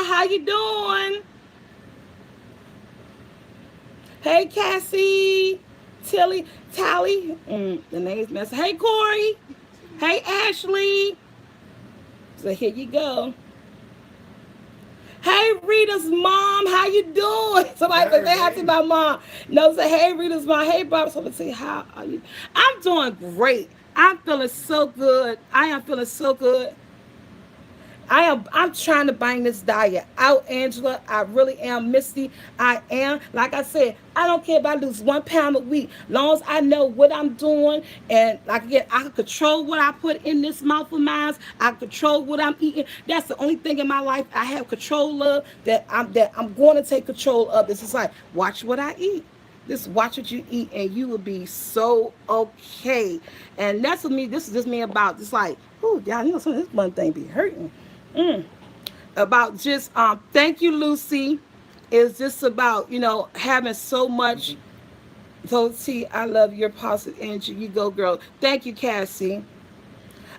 How you doing? Hey, Cassie, Tilly, Tally. The name's messed. Hey, Corey. Hey, Ashley. So here you go. Hey Rita's mom, how you doing? Somebody say say hi to Hey. my mom. No, say hey Rita's mom. Hey Bob. Somebody say how are you? I'm doing great. I'm feeling so good. I am feeling so good. I'm trying to bang this diet out, Angela. I really am, Misty. I am. Like I said, I don't care if I lose 1 pound a week. Long as I know what I'm doing, and like again, I can control what I put in this mouth of mine. I control what I'm eating. That's the only thing in my life I have control of, that I'm going to take control of. This is like watch what I eat. Just watch what you eat, and you will be so okay. And that's what me. This is just me about just like, ooh, y'all, some of this one thing be hurting. Mm. About just thank you, Lucy. It's just about having so much. So see, I love your positive energy. You go, girl. Thank you, Cassie.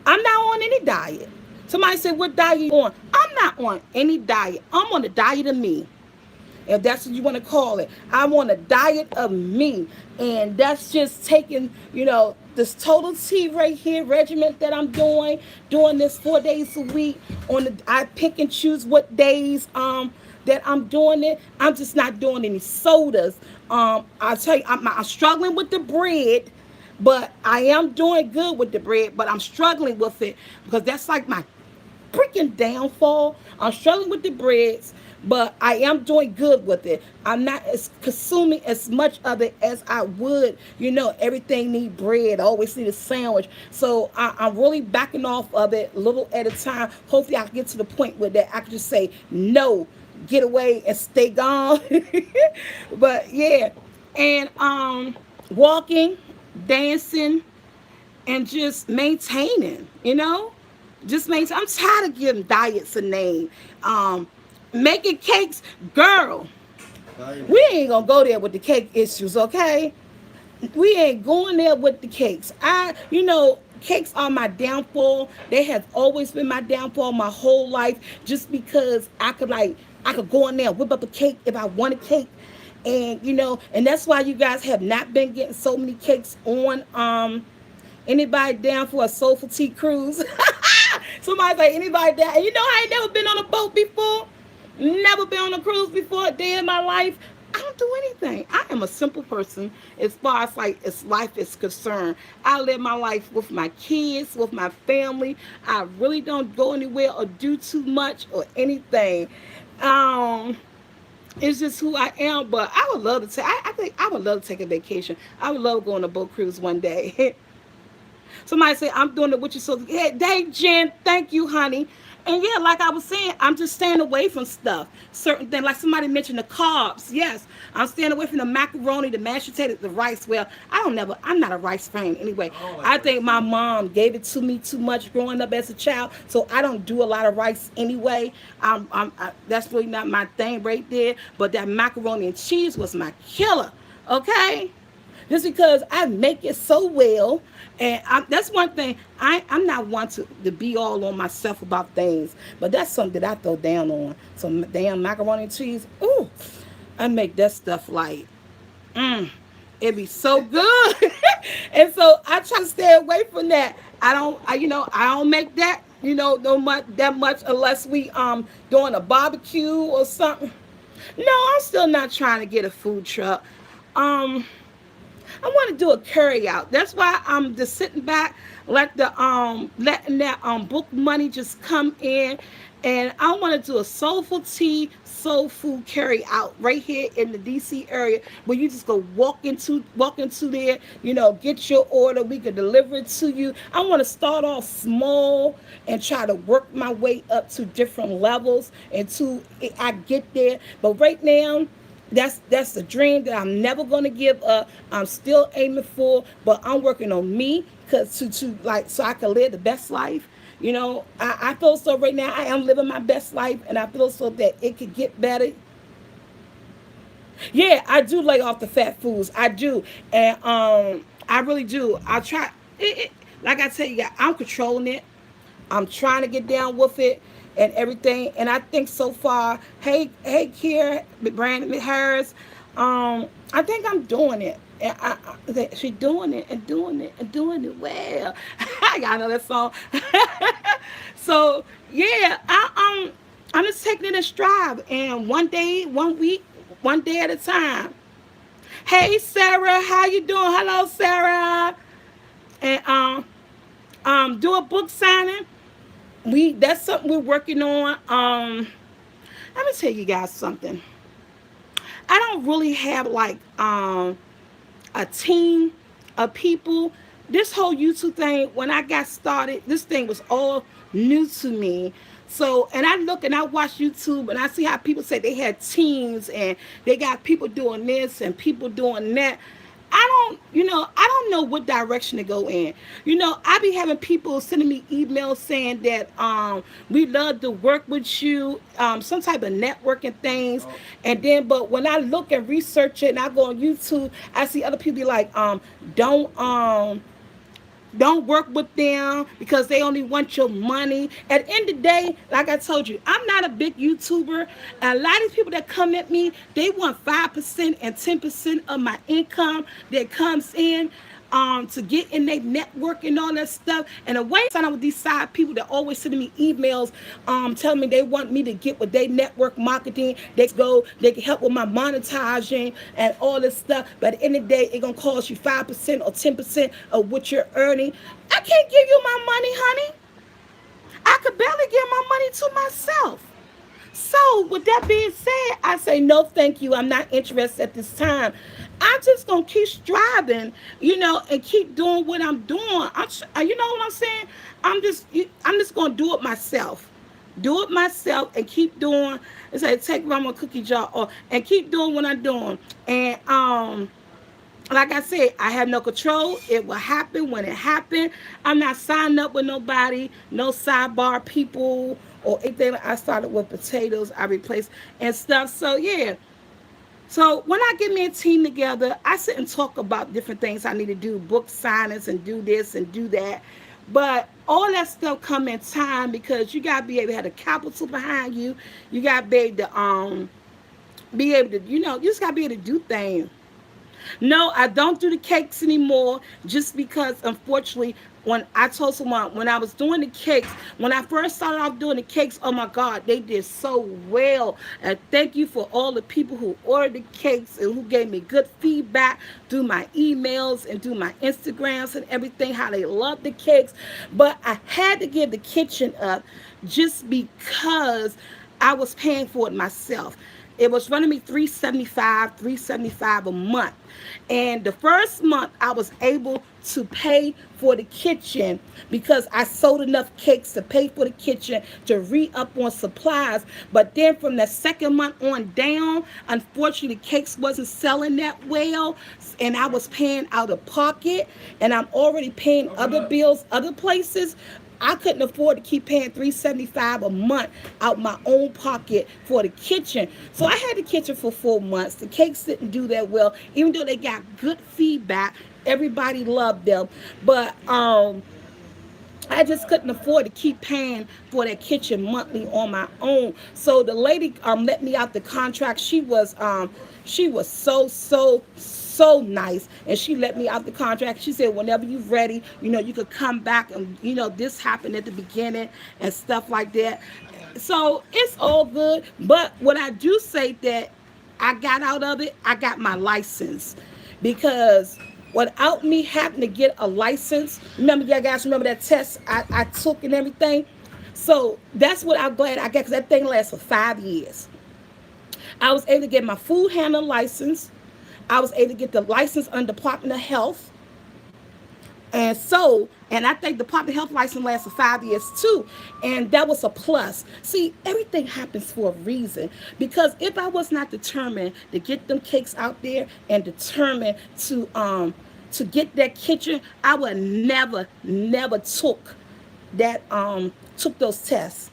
I'm not on any diet. Somebody said, "What diet you on?" I'm not on any diet. I'm on the diet of me, if that's what you want to call it. I'm on a diet of me, and that's just taking, this total T right here regiment that I'm doing this 4 days a week. I pick and choose what days that I'm doing it. I'm just not doing any sodas. I tell you, I'm struggling with the bread. But I am doing good with the bread, but I'm struggling with it because that's like my freaking downfall. I'm struggling with the breads, but I am doing good with it. I'm not as consuming as much of it as I would. Everything need bread. I always need a sandwich. So I'm really backing off of it a little at a time. Hopefully I can get to the point where that I can just say no, get away and stay gone. But yeah, and walking, dancing, and just maintaining. Just maintain. I'm tired of giving diets a name. Making cakes, girl. Diet. We ain't gonna go there with the cake issues, okay? We ain't going there with the cakes. Cakes are my downfall. They have always been my downfall my whole life. Just because I could go in there and whip up a cake if I want a cake, and that's why you guys have not been getting so many cakes on. Anybody down for a SoulfulT cruise? Somebody's like, anybody down? And I ain't never been on a boat before. Never been on a cruise before a day in my life. do anything. I am a simple person as far as like as life is concerned. I live my life with my kids, with my family. I really don't go anywhere or do too much or anything. Um, it's just who I am. But I would love to take. I think I would love to take a vacation. I would love going on a boat cruise one day. Somebody say I'm doing it with you, so hey, Jen, thank you, honey. And yeah, like I was saying, I'm just staying away from stuff. Certain things, like somebody mentioned the carbs. Yes, I'm staying away from the macaroni, the mashed potatoes, the rice. Well, I'm not a rice fan anyway. I don't like I rice think my either. mom gave it to me too much growing up as a child, so I don't do a lot of rice anyway. That's really not my thing right there. But that macaroni and cheese was my killer. Okay, just because I make it so well. And that's one thing. I'm not one to be all on myself about things, but that's something that I throw down on. Some damn macaroni and cheese. Ooh, I make that stuff like, mm, it be so good. And so I try to stay away from that. I don't make that, no much that much unless we doing a barbecue or something. No, I'm still not trying to get a food truck. Um, I want to do a carry out. That's why I'm just sitting back, letting that book money just come in, and I want to do a soulful tea, soul food carry out right here in the DC area, where you just go walk into there, get your order. We can deliver it to you. I want to start off small and try to work my way up to different levels until I get there. But right now, that's the dream that I'm never gonna give up. I'm still aiming for, but I'm working on me cause to like so I can live the best life. I feel so right now I am living my best life, and I feel so that it could get better. Yeah, I do lay off the fat foods. I do, and I really do. I try. Like I tell you, I'm controlling it. I'm trying to get down with it and everything. And I think so far, hey, Kiera, Brandon Harris, I think I'm doing it. And she doing it and doing it and doing it well. Y'all know that song. So yeah, I'm just taking it in stride, and one day, 1 week, 1 day at a time. Hey Sarah, how you doing? Hello Sarah. And do a book signing. We That's something we're working on. Let me tell you guys something. I don't really have like a team of people. This whole YouTube thing, when I got started, this thing was all new to me. So, and I look and I watch YouTube and I see how people say they had teams and they got people doing this and people doing that. I don't know what direction to go in. I be having people sending me emails saying that we love to work with you, some type of networking things, Oh, and then but when I look and research it and I go on YouTube, I see other people be like, don't don't work with them because they only want your money. At the end of the day, like I told you, I'm not a big YouTuber. A lot of these people that come at me, they want 5% and 10% of my income that comes in to get in their network and all that stuff. And the way I sign up with these side people that always sending me emails telling me they want me to get with their network marketing, they can help with my monetizing and all this stuff. But at the end of the day, it's gonna cost you 5% or 10% of what you're earning. I can't give you my money, honey. I could barely give my money to myself. So, with that being said, I say no, thank you. I'm not interested at this time. I'm just gonna keep striving, and keep doing what I'm doing. You know what I'm saying? I'm just gonna do it myself. Do it myself and keep doing. And say take my cookie jar or and keep doing what I'm doing. And like I said, I have no control. It will happen when it happens. I'm not signing up with nobody, no sidebar people or anything. I started with potatoes, I replaced and stuff. So yeah. So when I get me a team together, I sit and talk about different things I need to do, book signings and do this and do that. But all that stuff come in time because you gotta be able to have the capital behind you. You gotta be able to, you just gotta be able to do things. No, I don't do the cakes anymore just because, unfortunately, when I told someone when I was doing the cakes, when I first started off doing the cakes, oh my God, they did so well. And thank you for all the people who ordered the cakes and who gave me good feedback through my emails and through my Instagrams and everything, how they love the cakes. But I had to give the kitchen up just because I was paying for it myself. It was running me 375 a month. And the first month I was able to pay for the kitchen because I sold enough cakes to pay for the kitchen to re-up on supplies. But then from the second month on down, unfortunately the cakes wasn't selling that well, and I was paying out of pocket, and I'm already paying other bills other places. I couldn't afford to keep paying 375 a month out my own pocket for the kitchen. So I had the kitchen for 4 months. The cakes didn't do that well, even though they got good feedback. Everybody loved them, but I just couldn't afford to keep paying for that kitchen monthly on my own. So the lady let me out the contract. She was so nice, and she let me out the contract. She said whenever you're ready, you could come back, and this happened at the beginning and stuff like that. So it's all good. But what I do say that I got out of it, I got my license, because without me having to get a license, remember, you guys remember that test I took and everything? So that's what I'm glad I got, because that thing lasts for 5 years. I was able to get my food handler license. I was able to get the license under Department of Health. And I think the Department of Health license lasts for 5 years too. And that was a plus. See, everything happens for a reason. Because if I was not determined to get them cakes out there and determined to get that kitchen, I would never took those tests.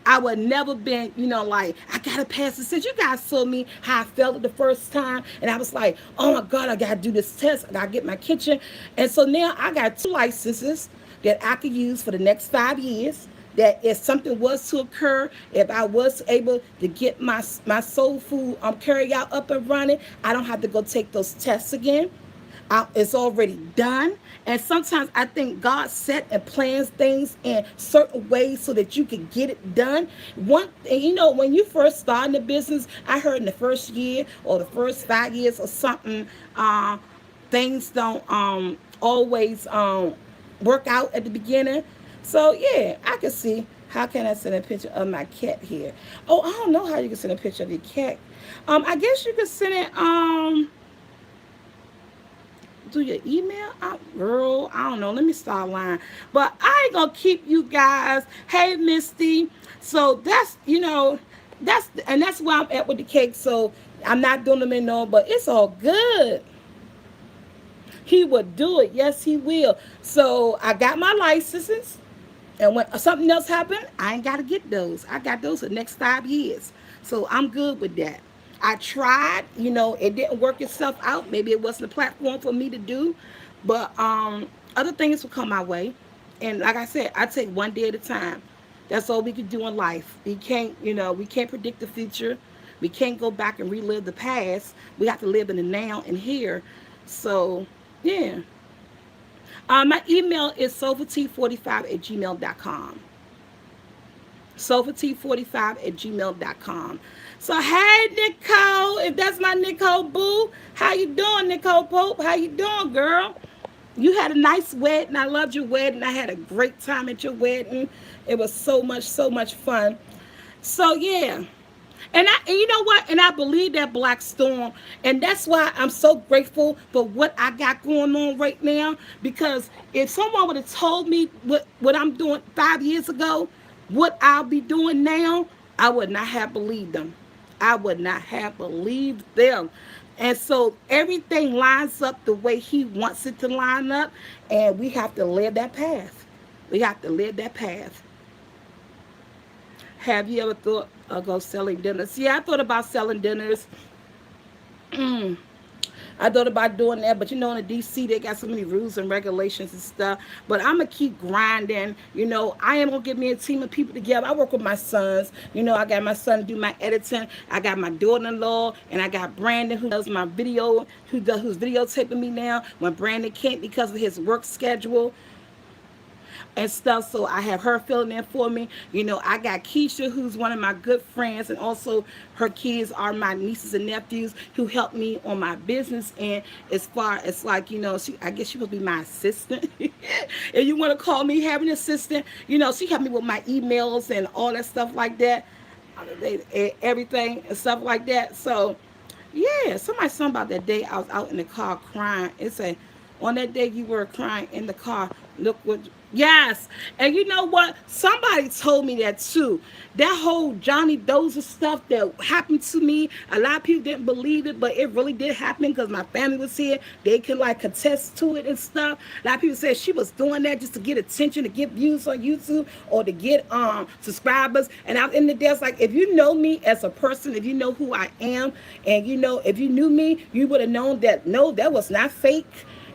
I would never been, like, I gotta pass this test. You guys saw me how I felt it the first time, and I was like, oh my God, I gotta do this test. I gotta get my kitchen. And so now I got 2 licenses that I could use for the next 5 years. That if something was to occur, if I was able to get my soul food carry out up and running, I don't have to go take those tests again. It's already done. And sometimes I think God set and plans things in certain ways so that you can get it done. When you first start in the business, I heard in the first year or the first 5 years or something, things don't always work out at the beginning. So yeah, I can see. How can I send a picture of my cat here? Oh, I don't know how you can send a picture of your cat. I guess you could send it do your email out, girl. I don't know. Let me start lying. But I ain't gonna keep you guys. Hey, Misty. So that's where I'm at with the cake. So I'm not doing them in no, but it's all good. He would do it. Yes, he will. So I got my licenses. And when something else happened, I ain't got to get those. I got those for the next 5 years. So I'm good with that. I tried, it didn't work itself out. Maybe it wasn't a platform for me to do. But other things will come my way. And like I said, I take one day at a time. That's all we can do in life. We can't predict the future. We can't go back and relive the past. We have to live in the now and here. So, yeah. My email is soulfulT45@gmail.com. soulfulT45@gmail.com. So, hey, Nicole, if that's my Nicole Boo, how you doing, Nicole Pope? How you doing, girl? You had a nice wedding. I loved your wedding. I had a great time at your wedding. It was so much fun. So, yeah. And you know what? And I believe that Black Storm. And that's why I'm so grateful for what I got going on right now. Because if someone would have told me what I'm doing 5 years ago, what I'll be doing now, I would not have believed them. I would not have believed them. And so everything lines up the way he wants it to line up. And we have to live that path. We have to live that path. Have you ever thought of go selling dinners? Yeah, I thought about selling dinners. I thought about doing that, but in the DC they got so many rules and regulations and stuff. But I'm gonna keep grinding. I am gonna get me a team of people together. I work with my sons. I got my son do my editing. I got my daughter-in-law, and I got Brandon who does my video, who's videotaping me now when Brandon can't because of his work schedule. and stuff. So I have her filling in for me. I got Keisha, who's one of my good friends, and also her kids are my nieces and nephews who help me on my business. And as far as like, I guess she will be my assistant. If you want to call me having an assistant, she helped me with my emails and all that stuff like that. Everything and stuff like that. So yeah, somebody something about that day I was out in the car crying. It said, on that day you were crying in the car. Look what. Yes, and you know what? Somebody told me that too. That whole Johnny Dozer stuff that happened to me. A lot of people didn't believe it, but it really did happen because my family was here. They can like contest to it and stuff. A lot of people said she was doing that just to get attention, to get views on YouTube, or to get subscribers. And I'm in the day, like, if you know me as a person, if you know who I am, and if you knew me, you would have known that no, that was not fake.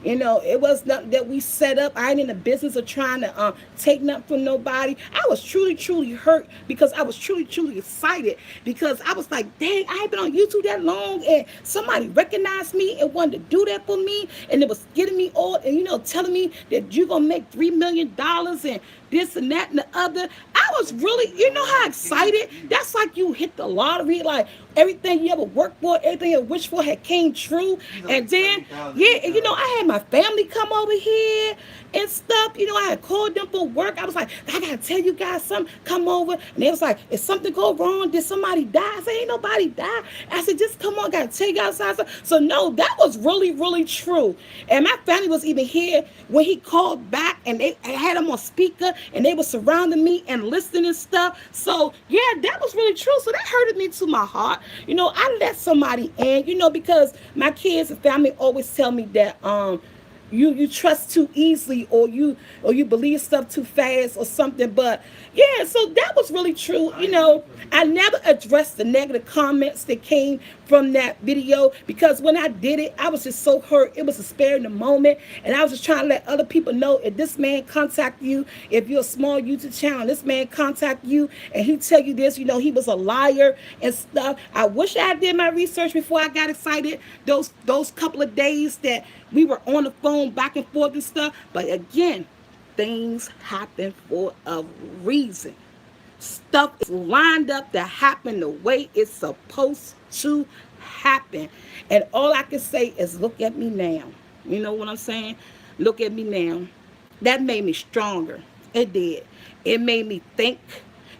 It was nothing that we set up. I ain't in the business of trying to take nothing from nobody. I was truly, truly hurt because I was truly, truly excited because I was like, dang, I ain't been on YouTube that long, and somebody recognized me and wanted to do that for me, and it was getting me all, and telling me that you're gonna make $3 million and this and that and the other. I was really, how excited. That's like you hit the lottery, like everything you ever worked for, everything you wished for had came true. And then, yeah, and I had my family come over here and stuff. I had called them for work. I was like, I gotta tell you guys something. Come over. And they was like, is something go wrong? Did somebody die? I said, ain't nobody die. I said, just come on, I gotta tell you guys something. So no, that was really, really true. And my family was even here when he called back, and I had him on speaker, and they were surrounding me and listening and stuff. So yeah, that was really true. So that hurted me to my heart. I let somebody in, because my kids and family always tell me that you trust too easily, or you believe stuff too fast or something. But yeah, so that was really true. I never addressed the negative comments that came from that video, because when I did it, I was just so hurt. It was a spare in the moment, and I was just trying to let other people know, if this man contact you, if you're a small YouTube channel, this man contact you and he tell you this, he was a liar and stuff. I wish I did my research before I got excited those couple of days that we were on the phone back and forth and stuff. But again, things happen for a reason. Stuff is lined up to happen the way it's supposed to happen. And all I can say is, look at me now. You know what I'm saying? Look at me now. That made me stronger. It did. It made me think.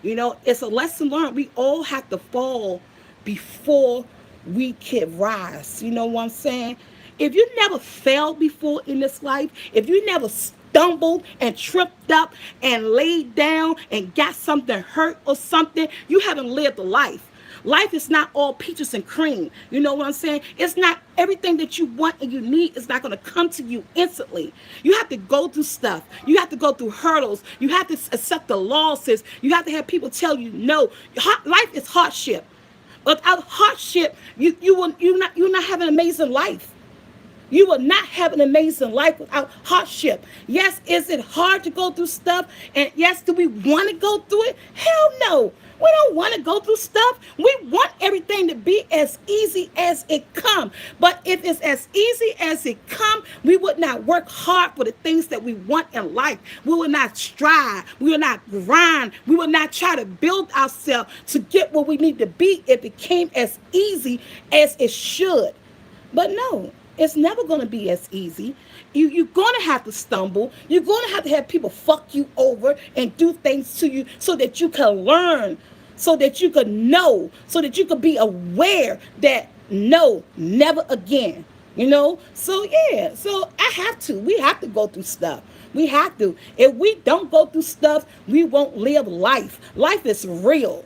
It's a lesson learned. We all have to fall before we can rise. You know what I'm saying? If you never failed before in this life, if you never stumbled and tripped up and laid down and got something hurt or something, you haven't lived a life. Life is not all peaches and cream. You know what I'm saying? It's not everything that you want and you need is not going to come to you instantly. You have to go through stuff. You have to go through hurdles. You have to accept the losses. You have to have people tell you no. Life is hardship. Without hardship, you're not having an amazing life. You will not have an amazing life without hardship. Yes, is it hard to go through stuff? And yes, do we want to go through it? Hell no. We don't want to go through stuff. We want everything to be as easy as it come. But if it's as easy as it come, we would not work hard for the things that we want in life. We will not strive. We will not grind. We will not try to build ourselves to get where we need to be if it came as easy as it should. But no, it's never going to be as easy. You're going to have to stumble. You're going to have people fuck you over and do things to you so that you can learn, so that you can know, so that you can be aware that no, never again. So yeah, so we have to go through stuff. We have to. If we don't go through stuff, we won't live life. Life is real.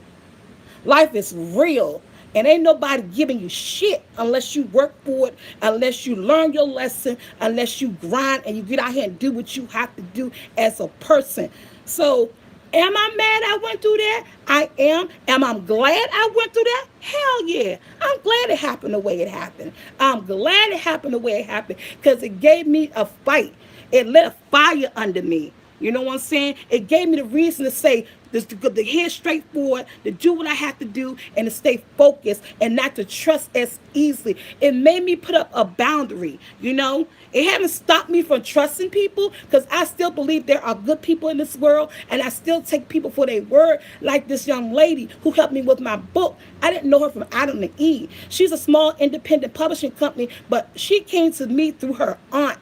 Life is real. And ain't nobody giving you shit unless you work for it, unless you learn your lesson, unless you grind and you get out here and do what you have to do as a person. So, am I mad I went through that? I am. Am I glad I went through that? Hell yeah. I'm glad it happened the way it happened. I'm glad it happened the way it happened because it gave me a fight. It lit a fire under me. You know what I'm saying? It gave me the reason to say, Just to head straight forward, to do what I have to do, and to stay focused and not to trust as easily. It made me put up a boundary, you know. It haven't stopped me from trusting people because I still believe there are good people in this world, and I still take people for their word. Like this young lady who helped me with my book. I didn't know her from Adam to Eve. She's a small independent publishing company, but she came to me through her aunt.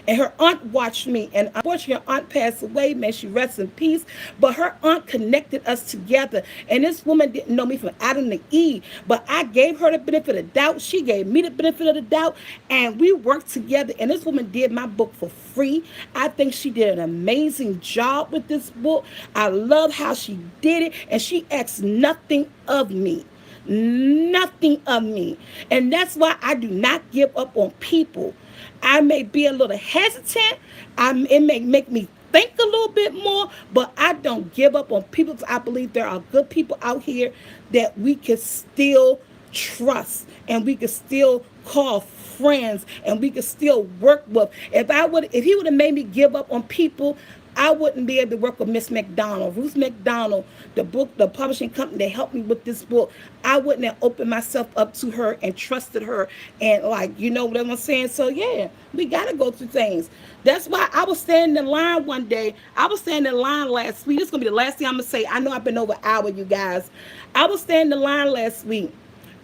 And her aunt watched me. And unfortunately, her aunt passed away. May she rest in peace. But her aunt connected us together. And this woman didn't know me from Adam to Eve. But I gave her the benefit of the doubt. She gave me the benefit of the doubt. And we worked together. And this woman did my book for free. I think she did an amazing job with this book. I love how she did it. And she asked nothing of me. Nothing of me. And that's why I do not give up on people. I may be a little hesitant. It may make me think a little bit more, but I don't give up on people because I believe there are good people out here that we can still trust and we can still call friends and we can still work with. If he would have made me give up on people, I wouldn't be able to work with Miss McDonald, Ruth McDonald, the publishing company that helped me with this book. I wouldn't have opened myself up to her and trusted her and like, you know what I'm saying? So yeah, we gotta go through things. That's why I was standing in line one day. I was standing in line last week. This is gonna be the last thing I'm gonna say. I know I've been over an hour, you guys. I was standing in line last week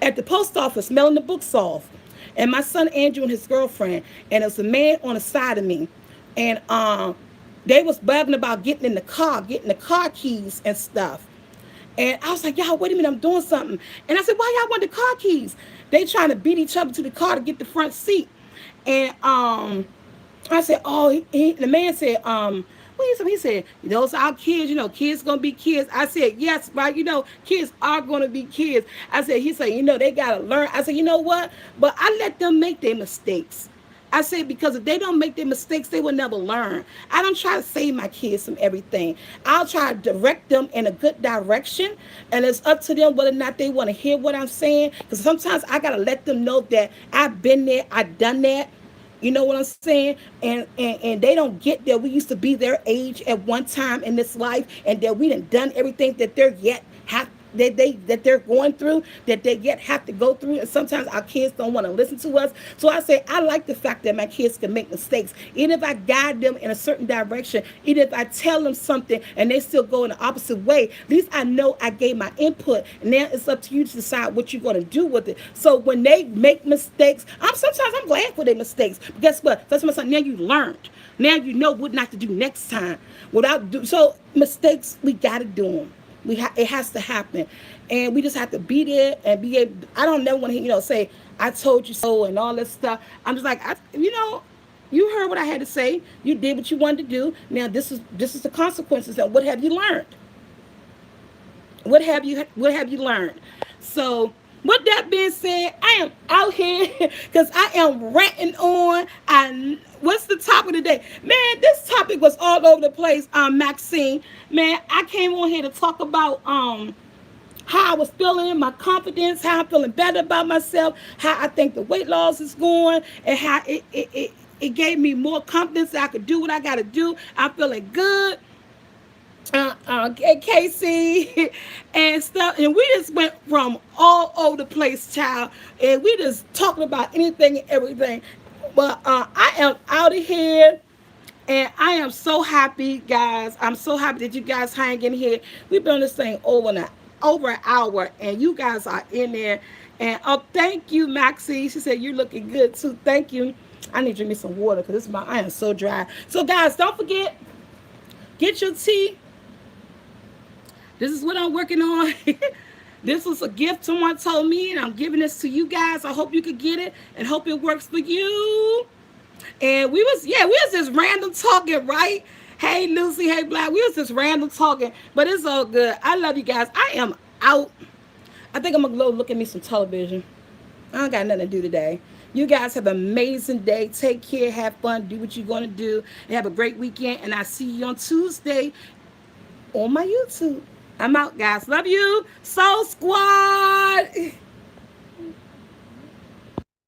at the post office, smelling the books off. And my son Andrew and his girlfriend, and there was a man on the side of me, and they was bugging about getting getting the car keys and stuff. And I was like, y'all, wait a minute, I'm doing something. And I said, why y'all want the car keys? They trying to beat each other to the car to get the front seat. And I said, oh, the man said, what he said, those are our kids, kids gonna be kids. I said, yes, right, kids are gonna be kids. He said, they gotta learn. I said, you know what? But I let them make their mistakes. I said, because if they don't make their mistakes, they will never learn. I don't try to save my kids from everything. I'll try to direct them in a good direction, and it's up to them whether or not they want to hear what I'm saying, because sometimes I got to let them know that I've been there, I've done that. You know what I'm saying? And they don't get that we used to be their age at one time in this life, and that we done everything that they're yet have that they're going through, that they yet have to go through. And sometimes our kids don't want to listen to us. So I say I like the fact that my kids can make mistakes. Even if I guide them in a certain direction, even if I tell them something and they still go in the opposite way, at least I know I gave my input. And now it's up to you to decide what you're going to do with it. So when they make mistakes, sometimes I'm glad for their mistakes. But guess what? That's my son. Now you learned. Now you know what not to do next time. So mistakes, we got to do them. It has to happen, and we just have to be there and be able. I don't never want to, say I told you so and all this stuff. I'm just like, you heard what I had to say. You did what you wanted to do. Now this is the consequences. And what have you learned? What have you learned? So with that being said, I am out here because I am ranting on. What's the topic of the day? Man, this topic was all over the place, Maxine. Man, I came on here to talk about how I was feeling, my confidence, how I'm feeling better about myself, how I think the weight loss is going, and how it gave me more confidence that I could do what I got to do. I'm feeling good. Casey and stuff, and we just went from all over the place, child, and we just talking about anything and everything. But I am out of here, and I am so happy, guys. I'm so happy that you guys hang in here. We've been on this thing over an hour, and you guys are in there. And thank you, Maxie. She said you're looking good too. Thank you. I need to drink me some water because I am so dry. So, guys, don't forget, get your tea. This is what I'm working on. This was a gift someone told me, and I'm giving this to you guys. I hope you could get it and hope it works for you. And we was just random talking, right? Hey, Lucy. Hey, Black. We was just random talking, but it's all good. I love you guys. I am out. I think I'm going to go look at me some television. I don't got nothing to do today. You guys have an amazing day. Take care. Have fun. Do what you're going to do. And have a great weekend. And I see you on Tuesday on my YouTube. I'm out, guys. Love you. Soul Squad.